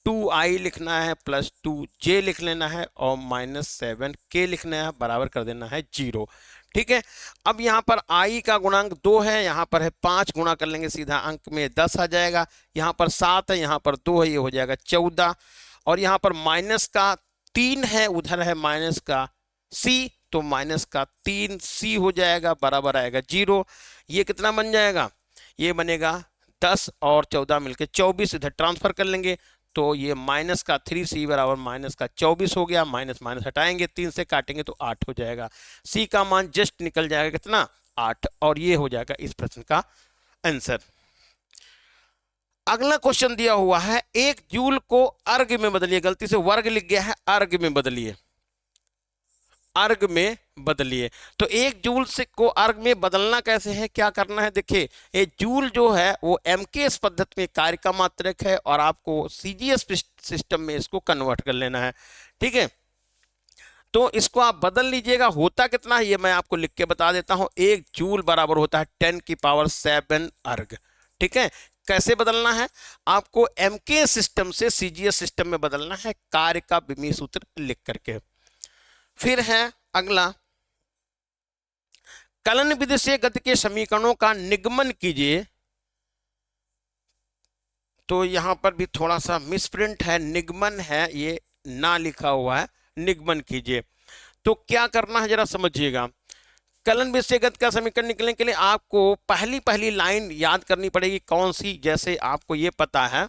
2i लिखना है प्लस 2j लिख लेना है और माइनस 7k लिखना है, बराबर कर देना है 0, ठीक है। अब यहाँ पर i का गुणांक 2 है, यहाँ पर है 5, गुणा कर लेंगे सीधा अंक में 10 आ जाएगा, यहाँ पर 7 है, यहाँ पर 2 है, ये हो जाएगा 14, और यहाँ पर माइनस का 3 है, उधर है माइनस का c, तो माइनस का 3c हो जाएगा, बराबर आएगा 0। ये कितना बन जाएगा, ये बनेगा 10 और 14 मिलके 24 इधर ट्रांसफर कर लेंगे, तो ये माइनस का 3c बराबर माइनस का 24 हो गया। माइनस माइनस हटाएंगे, 3 से काटेंगे तो 8 हो जाएगा। c का मान जस्ट निकल जाएगा कितना, 8, और ये हो जाएगा इस प्रश्न का आंसर। अगला क्वेश्चन दिया हुआ है, 1 जूल को अर्ग में बदलिए। गलती से वर्ग लिख गया है, अर्ग में बदलिए, अर्ग में बदलिए। तो 1 जूल से को अर्ग में बदलना कैसे है, क्या करना है, देखिए ये जूल जो है वो एमकेएस पद्धति में कार्य का मात्रक है और आपको सीजीएस सिस्टम में इसको कन्वर्ट कर लेना है। ठीक है, तो इसको आप बदल लीजिएगा। होता कितना है ये मैं आपको लिख के बता देता हूं। 1 जूल बराबर होता है 10⁻7 अर्ग। ठीक है, कैसे बदलना है, आपको एमके सिस्टम से सीजीएस सिस्टम में बदलना है, कार्य का विमीय सूत्र लिख करके। फिर है अगला, कलन विधि से गति के समीकरणों का निगमन कीजिए। तो यहां पर भी थोड़ा सा मिसप्रिंट है, निगमन है, ये ना लिखा हुआ है, निगमन कीजिए। तो क्या करना है जरा समझिएगा। कलन विधि से गति का समीकरण निकलने के लिए आपको पहली लाइन याद करनी पड़ेगी। कौन सी, जैसे आपको ये पता है,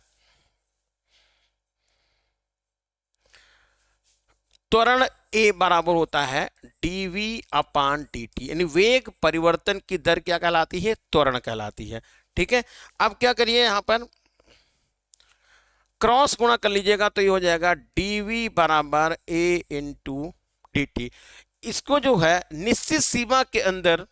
त्वरण ए बराबर होता है dv/dt, यानी वेग परिवर्तन की दर क्या कहलाती है, त्वरण कहलाती है। ठीक है, अब क्या करिए, यहां पर क्रॉस गुणा कर लीजिएगा तो ये हो जाएगा dv बराबर a/dt। इसको जो है निश्चित सीमा के अंदर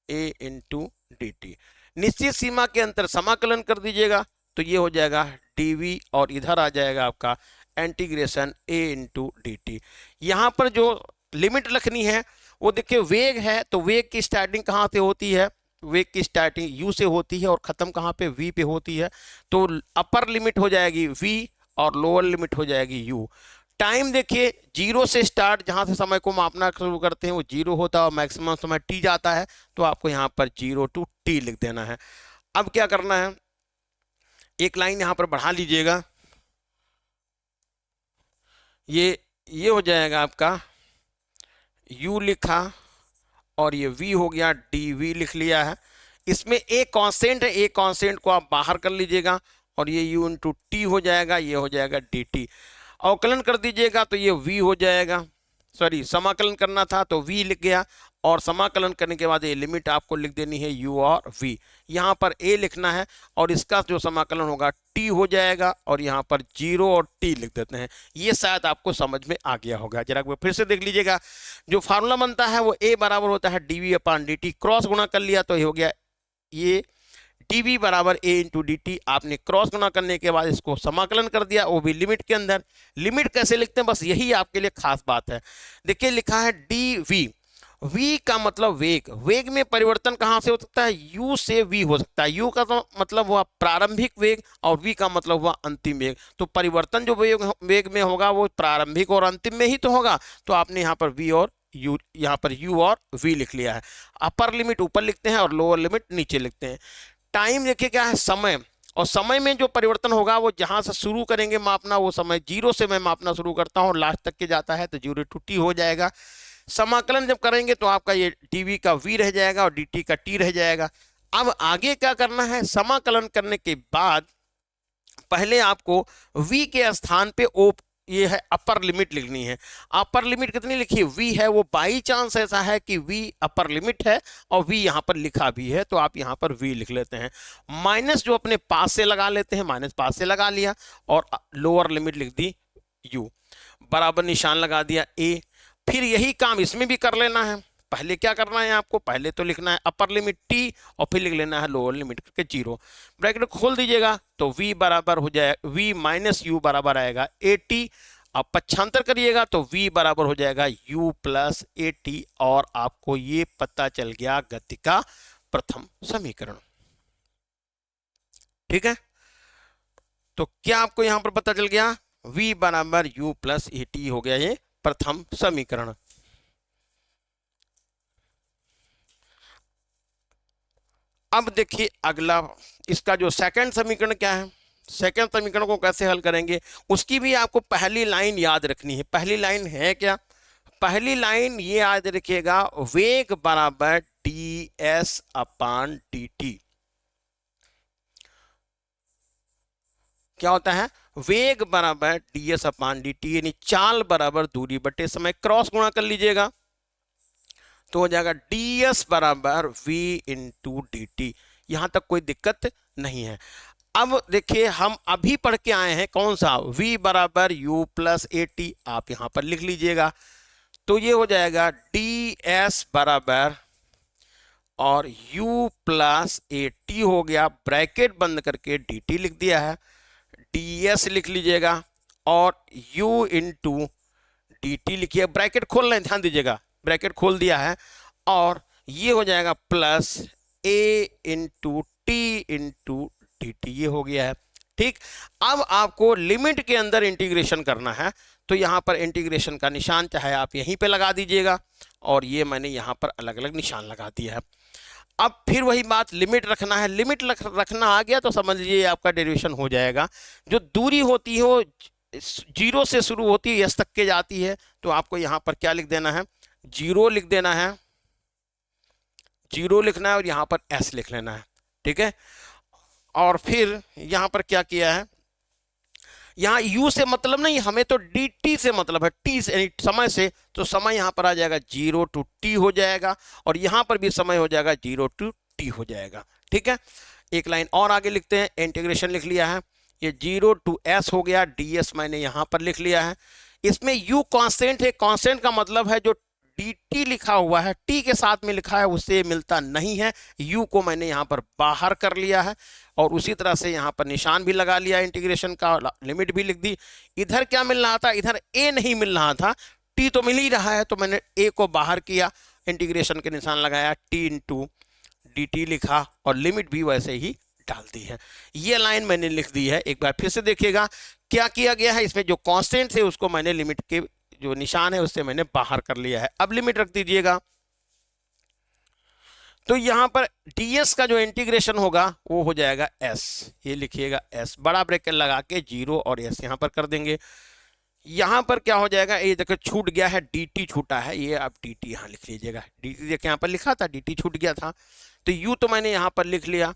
a/dt, निश्चित सीमा के अंदर समाकलन कर दीजिएगा तो ये हो जाएगा dv, और इधर आ जाएगा आपका इंटीग्रेशन a/dt। यहां पर जो लिमिट रखनी है वो देखिए, वेग है तो वेग की स्टार्टिंग कहां से होती है, वेग की स्टार्टिंग u से होती है और खत्म कहां पे, v पे होती है। तो अपर लिमिट हो जाएगी v और लोअर लिमिट हो जाएगी u। टाइम देखिए 0 से स्टार्ट, जहां से समय को मापना शुरू करते हैं वो 0 होता है और मैक्सिमम समय t जाता है, तो आपको यहां पर 0 to t लिख देना है। अब क्या करना है, एक लाइन यहां पर बढ़ा लीजिएगा, ये हो जाएगा आपका u लिखा और ये v हो गया, dv लिख लिया है। इसमें एक कांस्टेंट है, एक कांस्टेंट को आप बाहर कर लीजिएगा और ये u इंटू टी हो जाएगा, ये हो जाएगा dt। अवकलन कर दीजिएगा तो ये v हो जाएगा, सॉरी समाकलन करना था तो v लिख गया, और समाकलन करने के बाद ये लिमिट आपको लिख देनी है u और v। यहाँ पर a लिखना है और इसका जो समाकलन होगा t हो जाएगा, और यहाँ पर 0 और t लिख देते हैं। ये शायद आपको समझ में आ गया होगा। जरा फिर से देख लीजिएगा, जो फार्मूला बनता है वो a बराबर होता है dv/dt, क्रॉस गुणा कर लिया तो ये हो गया ये dv बराबर a/dt। आपने क्रॉस गुणा करने के बाद इसको समाकलन कर दिया, वो भी लिमिट के अंदर। लिमिट कैसे लिखते हैं, बस यही आपके लिए खास बात है। देखिए लिखा है dv, v का मतलब वेग, वेग में परिवर्तन कहां से हो सकता है, u से v हो सकता है। u का तो मतलब हुआ प्रारंभिक वेग और v का मतलब हुआ अंतिम वेग। तो परिवर्तन जो वेग में होगा वो प्रारंभिक और अंतिम में ही तो होगा। तो आपने यहाँ पर v और u, यहाँ पर u और v लिख लिया है। अपर लिमिट ऊपर लिखते हैं और लोअर लिमिट नीचे लिखते हैं। टाइम देखिए क्या है, समय, और समय में जो परिवर्तन होगा वो जहां से शुरू करेंगे मापना, वो समय 0 से मैं मापना शुरू करता हूं, लास्ट तक के जाता है तो 0 to t हो जाएगा। समाकलन जब करेंगे तो आपका ये dv का v रह जाएगा और dt का t रह जाएगा। अब आगे क्या करना है, समाकलन करने के बाद पहले आपको v के स्थान पे o, ये है अपर लिमिट लिखनी है। अपर लिमिट कितनी लिखी, v है, वो बाई चांस ऐसा है कि v अपर लिमिट है और v यहाँ पर लिखा भी है तो आप यहाँ पर v लिख लेते हैं। माइनस जो अपने पास से लगा लेते हैं, माइनस पास से लगा लिया और लोअर लिमिट लिख दी u, बराबर निशान लगा दिया a। फिर यही काम इसमें भी कर लेना है। पहले क्या करना है आपको, पहले तो लिखना है अपर लिमिट t और फिर लिख लेना है लोअर लिमिट करके 0। ब्रैकेट खोल दीजिएगा तो v बराबर हो जाएगा, v माइनस u बराबर आएगा at। अब पक्षांतर करिएगा तो v बराबर हो जाएगा u प्लस at, और आपको ये पता चल गया गति का प्रथम समीकरण। ठीक है, तो क्या आपको यहां पर पता चल गया, v बराबर u प्लस at हो गया ये प्रथम समीकरण। अब देखिए अगला, इसका जो सेकंड समीकरण क्या है, सेकंड समीकरण को कैसे हल करेंगे उसकी भी आपको पहली लाइन याद रखनी है। पहली लाइन है क्या, पहली लाइन ये याद रखिएगा, वेग बराबर ds अपान dt। क्या होता है? वेग बराबर ds अपान dt, यानी चाल बराबर दूरी बटे समय, क्रॉस गुणा कर लीजिएगा तो हो जाएगा ds बराबर v इंटू dt। यहां तक कोई दिक्कत नहीं है। अब देखिए हम अभी पढ़ के आए हैं कौन सा, v बराबर u प्लस ए टी, आप यहां पर लिख लीजिएगा तो ये हो जाएगा ds बराबर और u प्लस ए टी हो गया, ब्रैकेट बंद करके dt लिख दिया है, ds लिख लीजिएगा और u इंटू dt लिखिए, ब्रैकेट खोल लें, ध्यान दीजिएगा ब्रैकेट खोल दिया है, और ये हो जाएगा plus a into T into D T, ये हो गया है। ठीक, अब आपको लिमिट के अंदर इंटीग्रेशन करना है तो यहां पर इंटीग्रेशन का निशान चाहे आप यहीं पे लगा दीजिएगा, और ये मैंने यहां पर अलग अलग निशान लगा दिया है। अब फिर वही बात, लिमिट रखना है, लिमिट रखना आ गया तो समझ लीजिए आपका डेरिवेशन हो जाएगा। जो दूरी होती है वो 0 से शुरू होती है, s तक के जाती है, तो आपको यहां पर क्या लिख देना है, 0 लिख देना है, 0 लिखना है और यहां पर s लिख लेना है। ठीक है, और फिर यहां पर क्या किया है, यहां u से मतलब नहीं, हमें तो dt से मतलब है, t से यानी समय से, तो समय यहां पर आ जाएगा 0 टू t हो जाएगा, और यहां पर भी समय हो जाएगा 0 टू t हो जाएगा। ठीक है, एक लाइन और आगे लिखते हैं, इंटीग्रेशन लिख लिया है, ये 0 टू s हो गया, ds मैंने यहां पर लिख लिया है। इसमें u कांस्टेंट है, कांस्टेंट का मतलब है जो dt लिखा हुआ है t के साथ में लिखा है उससे मिलता नहीं है, u को मैंने यहां पर बाहर कर लिया है, और उसी तरह से यहां पर निशान भी लगा लिया इंटीग्रेशन का, लिमिट भी लिख दी। इधर क्या मिल रहा था, इधर a नहीं मिल रहा था, t तो मिल ही रहा है, तो मैंने a को बाहर किया, इंटीग्रेशन के निशान लगाया, t इंटू dt लिखा और लिमिट भी वैसे ही डाल दी है। ये लाइन मैंने लिख दी है, एक बार फिर से देखिएगा क्या किया गया है, इसमें जो कांस्टेंट थे उसको मैंने लिमिट के जो निशान है उससे मैंने बाहर कर लिया है। अब लिमिट रख दीजिएगा तो यहां पर ds का जो इंटीग्रेशन होगा वो हो जाएगा s, ये लिखिएगा s, बड़ा ब्रैकेट लगा के 0 और s यहां पर कर देंगे। यहां पर क्या हो जाएगा, ये देखो छूट गया है, dt छूटा है, ये आप dt यहां लिख लीजिएगा, dt देखिए यहां पर लिखा था, dt छूट गया था, तो u तो मैंने यहां पर लिख लिया।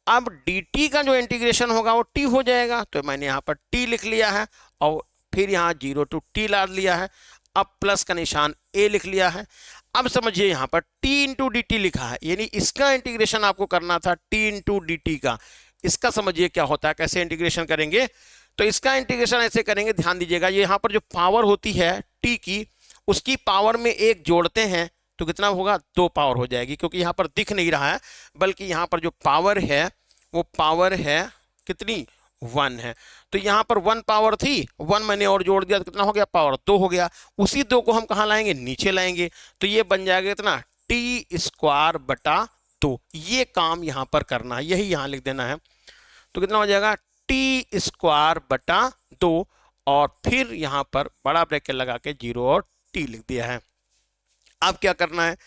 अब dt का जो इंटीग्रेशन होगा वो t हो जाएगा, तो मैंने यहां पर t लिख लिया है, और फिर यहाँ 0 टू t ला लिया है, अब प्लस का निशान a लिख लिया है। अब समझिए यहाँ पर t इंटू डी टी लिखा है, यानी इसका इंटीग्रेशन आपको करना था t इंटू डी टी का। इसका समझिए क्या होता है, कैसे इंटीग्रेशन करेंगे, तो इसका इंटीग्रेशन ऐसे करेंगे, ध्यान दीजिएगा, ये यहाँ पर जो पावर होती है t की, उसकी पावर में एक जोड़ते हैं तो कितना होगा, 2 पावर हो जाएगी, क्योंकि यहाँ पर दिख नहीं रहा है, बल्कि यहाँ पर जो पावर है वो पावर है कितनी, 1 है, तो यहाँ पर 1 पावर थी, 1 मैंने और जोड़ दिया तो कितना हो गया, पावर 2 हो गया। उसी 2 को हम कहाँ लाएंगे, नीचे लाएंगे, तो ये बन जाएगा इतना टी स्क्वायर बटा 2, ये काम यहाँ पर करना है, यही यहाँ लिख देना है, तो कितना हो जाएगा टी स्क्वायर बटा 2, और फिर यहाँ पर बड़ा ब्रैकेट लगा के 0 और t लिख दिया है। अब क्या करना है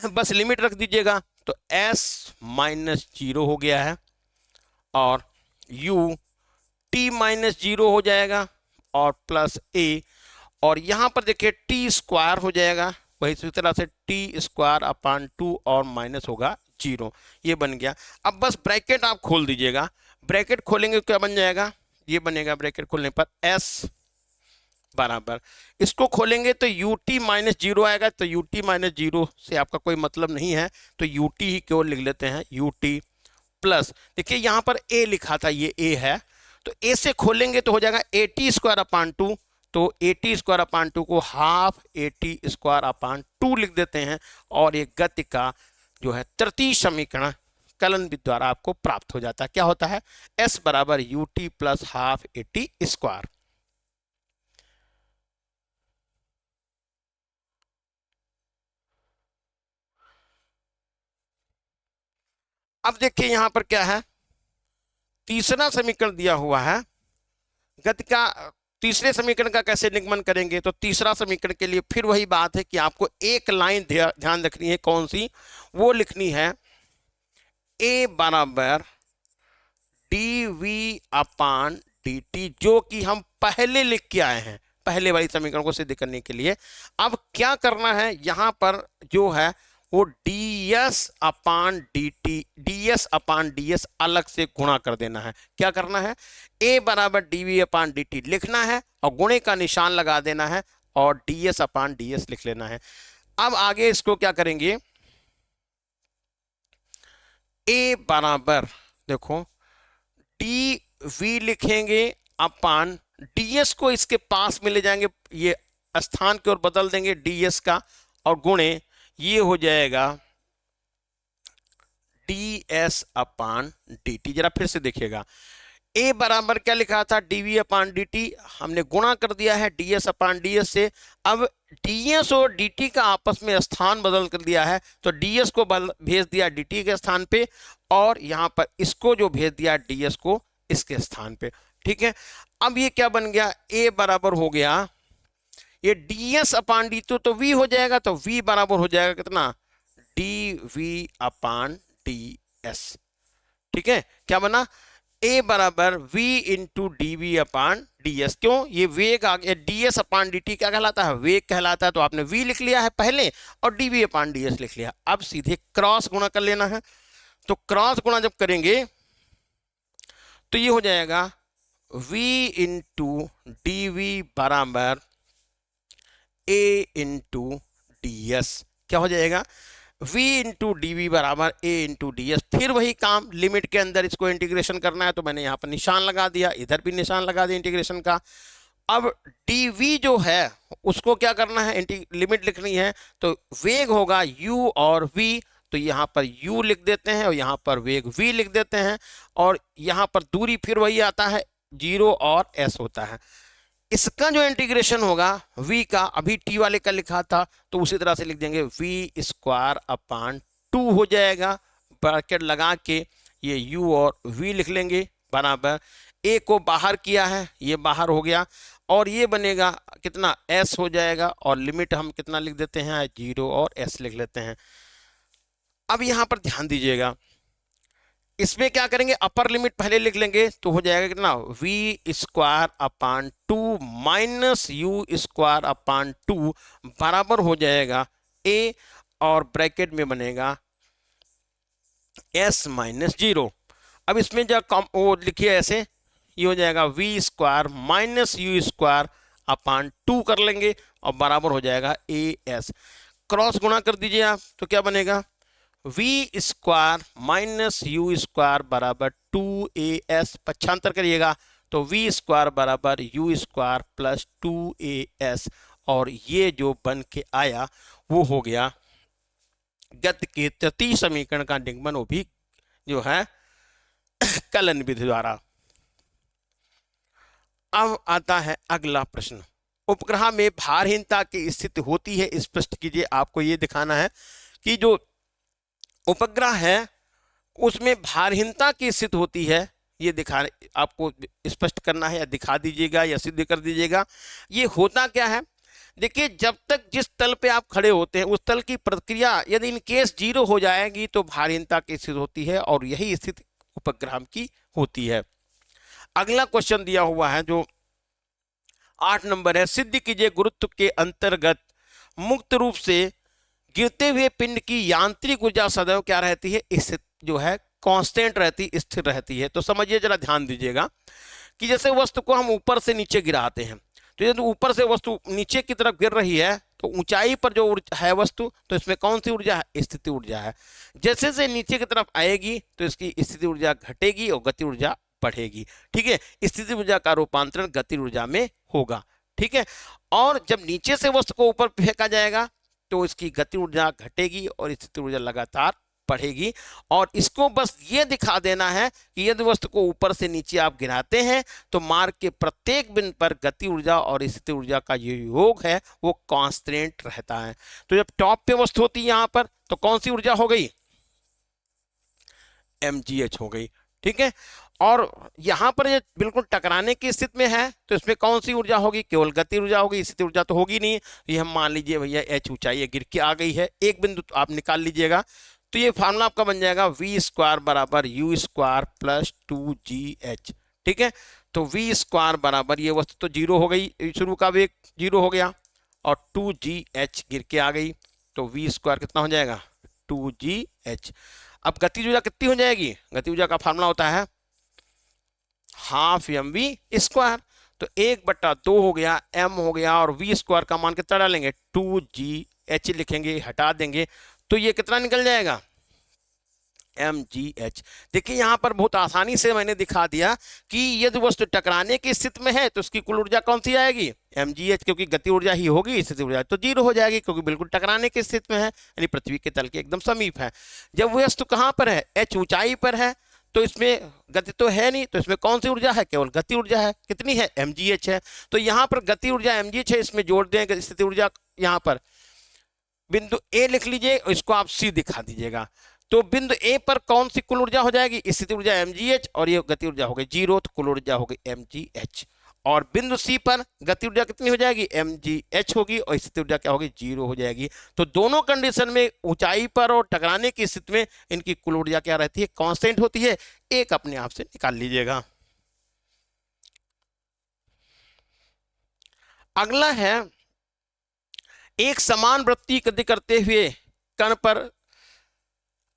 बस लिमिट रख दीजिएगा, तो s माइनस 0 हो गया है, और u t माइनस 0 हो जाएगा, और प्लस a, और यहां पर देखिए t स्क्वायर हो जाएगा, वही इसी तरह से t स्क्वायर अपान 2 और माइनस होगा 0, ये बन गया। अब बस ब्रैकेट आप खोल दीजिएगा, ब्रैकेट खोलेंगे क्या बन जाएगा, ये बनेगा, ब्रैकेट खोलने पर s बराबर, इसको खोलेंगे तो ut माइनस 0 आएगा, तो ut माइनस 0 से आपका कोई मतलब नहीं है, तो ut ही केवल लिख लेते हैं, ut प्लस, देखिए यहां पर a लिखा था, ये a है, तो a से खोलेंगे तो हो जाएगा at स्क्वायर अपान 2, तो at स्क्वायर अपान 2 को हाफ at स्क्वायर अपान 2 लिख देते हैं, और एक गति का जो है तृतीय समीकरण कलन विधि द्वारा आपको प्राप्त हो जाता है। क्या होता है, s बराबर ut plus half at square. अब देखिए यहां पर क्या है, तीसरा समीकरण दिया हुआ है, गति का तीसरे समीकरण का कैसे निगमन करेंगे, तो तीसरा समीकरण के लिए फिर वही बात है कि आपको एक लाइन ध्यान रखनी है, कौन सी, वो लिखनी है a बराबर dv अपान dt, जो कि हम पहले लिख के आए हैं, पहले वाली समीकरण को सिद्ध करने के लिए। अब क्या करना है, यहां पर जो है वो ds/dt अलग से गुणा कर देना है। क्या करना है, a बराबर dv/dt लिखना है और गुणे का निशान लगा देना है और ds/ds लिख लेना है। अब आगे इसको क्या करेंगे, a बराबर देखो dv लिखेंगे अपान ds को इसके पास में ले जाएंगे, ये स्थान की ओर बदल देंगे ds का, और गुणे ये हो जाएगा ds/dt। जरा फिर से देखिएगा, a बराबर क्या लिखा था, dv/dt, हमने गुणा कर दिया है ds/ds से। अब ds और dt का आपस में स्थान बदल कर दिया है, तो ds को भेज दिया dt के स्थान पे, और यहां पर इसको जो भेज दिया ds को इसके स्थान पे। ठीक है, अब ये क्या बन गया, a बराबर हो गया ये ds/dt तो v हो जाएगा, तो v बराबर हो जाएगा कितना, dv/ds। ठीक है, क्या बना, a बराबर v इंटू dv/ds। क्यों, ये वेग आ गया, ds/dt क्या कहलाता है, वेग कहलाता है, तो आपने v लिख लिया है पहले और dv/ds लिख लिया। अब सीधे क्रॉस गुणा कर लेना है, तो क्रॉस गुणा जब करेंगे तो ये हो जाएगा v इंटू dv बराबर a इंटू ds। क्या हो जाएगा, v इंटू डी बराबर a इंटू डी एस। फिर वही काम, लिमिट के अंदर इसको इंटीग्रेशन करना है, तो मैंने यहाँ पर निशान लगा दिया, इधर भी निशान लगा दिया इंटीग्रेशन का। अब dv जो है उसको क्या करना है, लिमिट लिखनी है, तो वेग होगा u और v, तो यहाँ पर u लिख देते हैं और यहाँ पर वेग v लिख देते हैं, और यहाँ पर दूरी फिर वही आता है 0 और s होता है। इसका जो इंटीग्रेशन होगा v का, अभी t वाले का लिखा था तो उसी तरह से लिख देंगे, v² हो जाएगा, ब्रैकेट लगा के ये u और v लिख लेंगे बराबर, a को बाहर किया है, ये बाहर हो गया, और ये बनेगा कितना, s हो जाएगा, और लिमिट हम कितना लिख देते हैं, 0 और s लिख लेते हैं। अब यहाँ पर ध्यान दीजिएगा, इसमें क्या करेंगे, अपर लिमिट पहले लिख लेंगे, तो हो जाएगा कितना, v² माइनस u² बराबर हो जाएगा a, और ब्रैकेट में बनेगा s माइनस 0। अब इसमें जब वो लिखिए ऐसे, ये हो जाएगा v² माइनस u² कर लेंगे और बराबर हो जाएगा as। क्रॉस गुणा कर दीजिए आप, तो क्या बनेगा, v² माइनस u² बराबर 2as। पक्षांतर करिएगा तो v² बराबर u² प्लस 2as, और ये जो बन के आया वो हो गया गति के तृतीय समीकरण का निगमन, वो भी जो है कलन विधि द्वारा। अब आता है अगला प्रश्न, उपग्रह में भारहीनता की स्थिति होती है, स्पष्ट कीजिए। आपको ये दिखाना है कि जो उपग्रह है उसमें भारहीनता की स्थिति होती है, ये दिखा आपको स्पष्ट करना है, या दिखा दीजिएगा या सिद्ध कर दीजिएगा। ये होता क्या है, देखिए, जब तक जिस तल पे आप खड़े होते हैं उस तल की प्रक्रिया यदि इन केस 0 हो जाएगी तो भारहीनता की स्थिति होती है, और यही स्थिति उपग्रह की होती है। अगला क्वेश्चन दिया हुआ है जो 8 नंबर है, सिद्ध कीजिए गुरुत्व के अंतर्गत मुक्त रूप से गिरते हुए पिंड की यांत्रिक ऊर्जा सदैव क्या रहती है, स्थिर जो है कांस्टेंट रहती, स्थिर रहती है। तो समझिए, जरा ध्यान दीजिएगा कि जैसे वस्तु को हम ऊपर से नीचे गिराते हैं, तो यदि ऊपर से वस्तु नीचे की तरफ गिर रही है तो ऊंचाई पर जो है वस्तु, तो इसमें कौन सी ऊर्जा है, स्थिति ऊर्जा है। जैसे से नीचे की तरफ आएगी तो इसकी स्थिति ऊर्जा घटेगी और गति ऊर्जा बढ़ेगी। ठीक है, स्थिति ऊर्जा का रूपांतरण गति ऊर्जा में होगा। ठीक है, और जब नीचे से वस्तु को ऊपर फेंका जाएगा तो इसकी गति ऊर्जा घटेगी और स्थिति ऊर्जा लगातार बढ़ेगी। और इसको बस ये दिखा देना है कि यदि वस्तु को ऊपर से नीचे आप गिराते हैं तो मार्ग के प्रत्येक बिंदु पर गति ऊर्जा और स्थिति ऊर्जा का जो योग है वो कांस्टेंट रहता है। तो जब टॉप पे वस्तु होती है यहाँ पर, तो कौन सी ऊर्जा हो गई, mgh हो गई। ठीक है, और यहाँ पर ये बिल्कुल टकराने की स्थिति में है तो इसमें कौन सी ऊर्जा होगी, केवल गति ऊर्जा होगी, स्थिति ऊर्जा तो होगी नहीं। ये हम मान लीजिए भैया h ऊंचाई गिर के आ गई है, एक बिंदु तो आप निकाल लीजिएगा, तो ये फार्मूला आपका बन जाएगा v² बराबर u² प्लस 2gh। ठीक है, तो v² बराबर, ये वस्तु तो 0 हो गई, शुरू का वेग 0 हो गया, और 2gh गिर के आ गई, तो v² कितना हो जाएगा, 2GH। अब गतिज ऊर्जा कितनी हो जाएगी? गतिज ऊर्जा का फार्मूला होता है हाफ mv²। तो 1/2 हो गया, m हो गया, और v² का मान कितना डालेंगे? 2GH लिखेंगे, हटा देंगे, तो ये कितना निकल जाएगा? mgh। देखिए यहाँ पर बहुत आसानी से मैंने दिखा दिया कि यदि वस्तु टकराने की स्थिति में है तो उसकी कुल ऊर्जा कौन सी आएगी? mgh, क्योंकि गति ऊर्जा ही होगी, स्थिति ऊर्जा तो 0 हो जाएगी, क्योंकि बिल्कुल टकराने की स्थिति में है, यानी पृथ्वी के तल के एकदम समीप है। जब वस्तु कहाँ पर है? h ऊंचाई पर है, तो इसमें गति तो है नहीं, तो इसमें कौन सी ऊर्जा है? केवल गति ऊर्जा है। कितनी है? mgh है। तो यहाँ पर गति ऊर्जा mgh है, इसमें जोड़ देंगे स्थिति ऊर्जा, यहाँ पर बिंदु A लिख लीजिए, इसको आप C दिखा दीजिएगा। तो बिंदु A पर कौन सी कुल ऊर्जा हो जाएगी? स्थिति ऊर्जा mgh, और ये गति ऊर्जा हो गई 0, तो कुल ऊर्जा हो गई mgh। और बिंदु C पर गति ऊर्जा कितनी हो जाएगी? mgh होगी, और स्थिति ऊर्जा क्या होगी? 0 हो जाएगी। तो दोनों कंडीशन में, ऊंचाई पर और टकराने की स्थिति में, इनकी कुल ऊर्जा क्या रहती है? कांस्टेंट होती है। एक अपने आप से निकाल लीजिएगा। अगला है, एक समान वृत्तीय गति करते हुए कण पर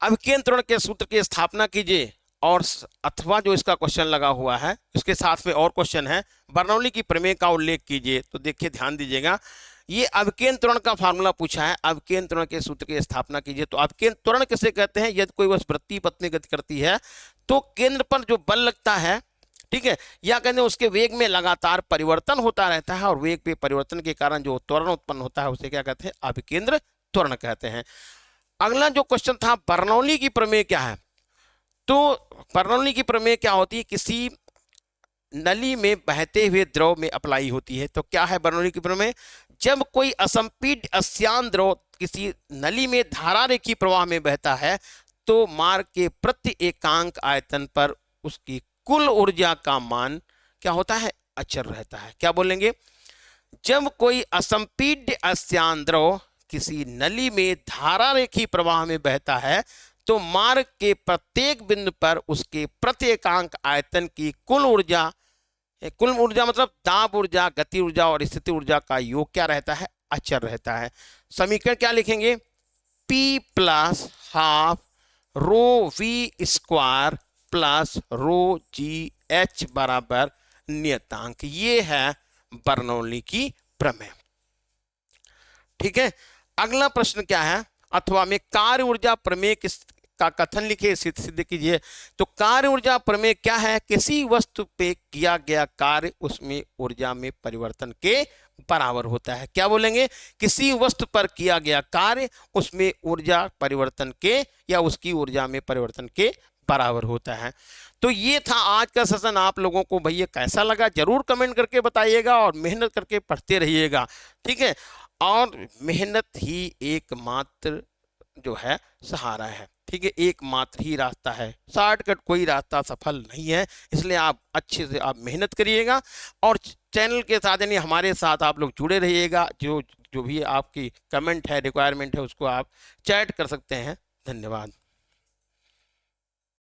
अभिकेंद्र त्वरण के सूत्र की स्थापना कीजिए, और अथवा जो इसका क्वेश्चन लगा हुआ है उसके साथ में और क्वेश्चन है, बर्नौली की प्रमेय का उल्लेख कीजिए। तो देखिए ध्यान दीजिएगा, ये अभिकेंद्र त्वरण का फार्मूला पूछा है, अभिकेंद्र त्वरण के सूत्र की स्थापना कीजिए। तो अभिकेंद्र त्वरण किसे कहते हैं? यदि कोई वस्तु वृत्तीय पथ में गति करती है तो केंद्र पर जो बल लगता है, ठीक है, या कहते हैं उसके वेग में लगातार परिवर्तन होता रहता है, और वेग पे परिवर्तन के कारण जो त्वरण उत्पन्न होता है उसे क्या कहते हैं? अभिकेंद्र त्वरण कहते हैं। अगला जो क्वेश्चन था, बर्नौली की प्रमेय क्या है? तो बर्नौली की प्रमेय क्या होती है? किसी नली में बहते हुए द्रव में अप्लाई होती है। तो क्या है बर्नौली की प्रमेय? जब कोई असंपीड्य अश्यान द्रव किसी नली में धारा रेखी प्रवाह में बहता है तो मार्ग के प्रति एकांक आयतन पर उसकी कुल ऊर्जा का मान क्या होता है? अचर रहता है। क्या बोलेंगे? जब कोई असंपीड्य अश्यान द्रव किसी नली में धारा रेखी प्रवाह में बहता है तो मार्ग के प्रत्येक बिंदु पर उसके प्रति एकांक आयतन की कुल ऊर्जा मतलब दाब ऊर्जा, गति ऊर्जा और स्थिति ऊर्जा का योग क्या रहता है? अचर रहता है। समीकरण क्या लिखेंगे? P plus half rho v² plus रो GH बराबर नियतांक। ये है बर्नौली की प्रमेय। ठीक है, अगला प्रश्न क्या है? अथवा में कार्य ऊर्जा प्रमेय का कथन लिखिए, सिद्ध कीजिए। तो कार्य ऊर्जा प्रमेय क्या है? किसी वस्तु पे किया गया कार्य उसमें ऊर्जा में परिवर्तन के बराबर होता है। क्या बोलेंगे? किसी वस्तु पर किया गया कार्य उसमें ऊर्जा परिवर्तन के या उसकी ऊर्जा में परिवर्तन के बराबर होता है। तो ये था आज का सेशन। आप लोगों को भैया कैसा लगा जरूर कमेंट करके बताइएगा, और मेहनत करके पढ़ते रहिएगा। ठीक है, और मेहनत ही एकमात्र जो है सहारा है। ठीक है, एकमात्र ही रास्ता है, शॉर्टकट कोई रास्ता सफल नहीं है। इसलिए आप अच्छे से आप मेहनत करिएगा, और चैनल के साथ यानी हमारे साथ आप लोग जुड़े रहिएगा। जो भी आपकी कमेंट है, रिक्वायरमेंट है, उसको आप चैट कर सकते हैं। धन्यवाद।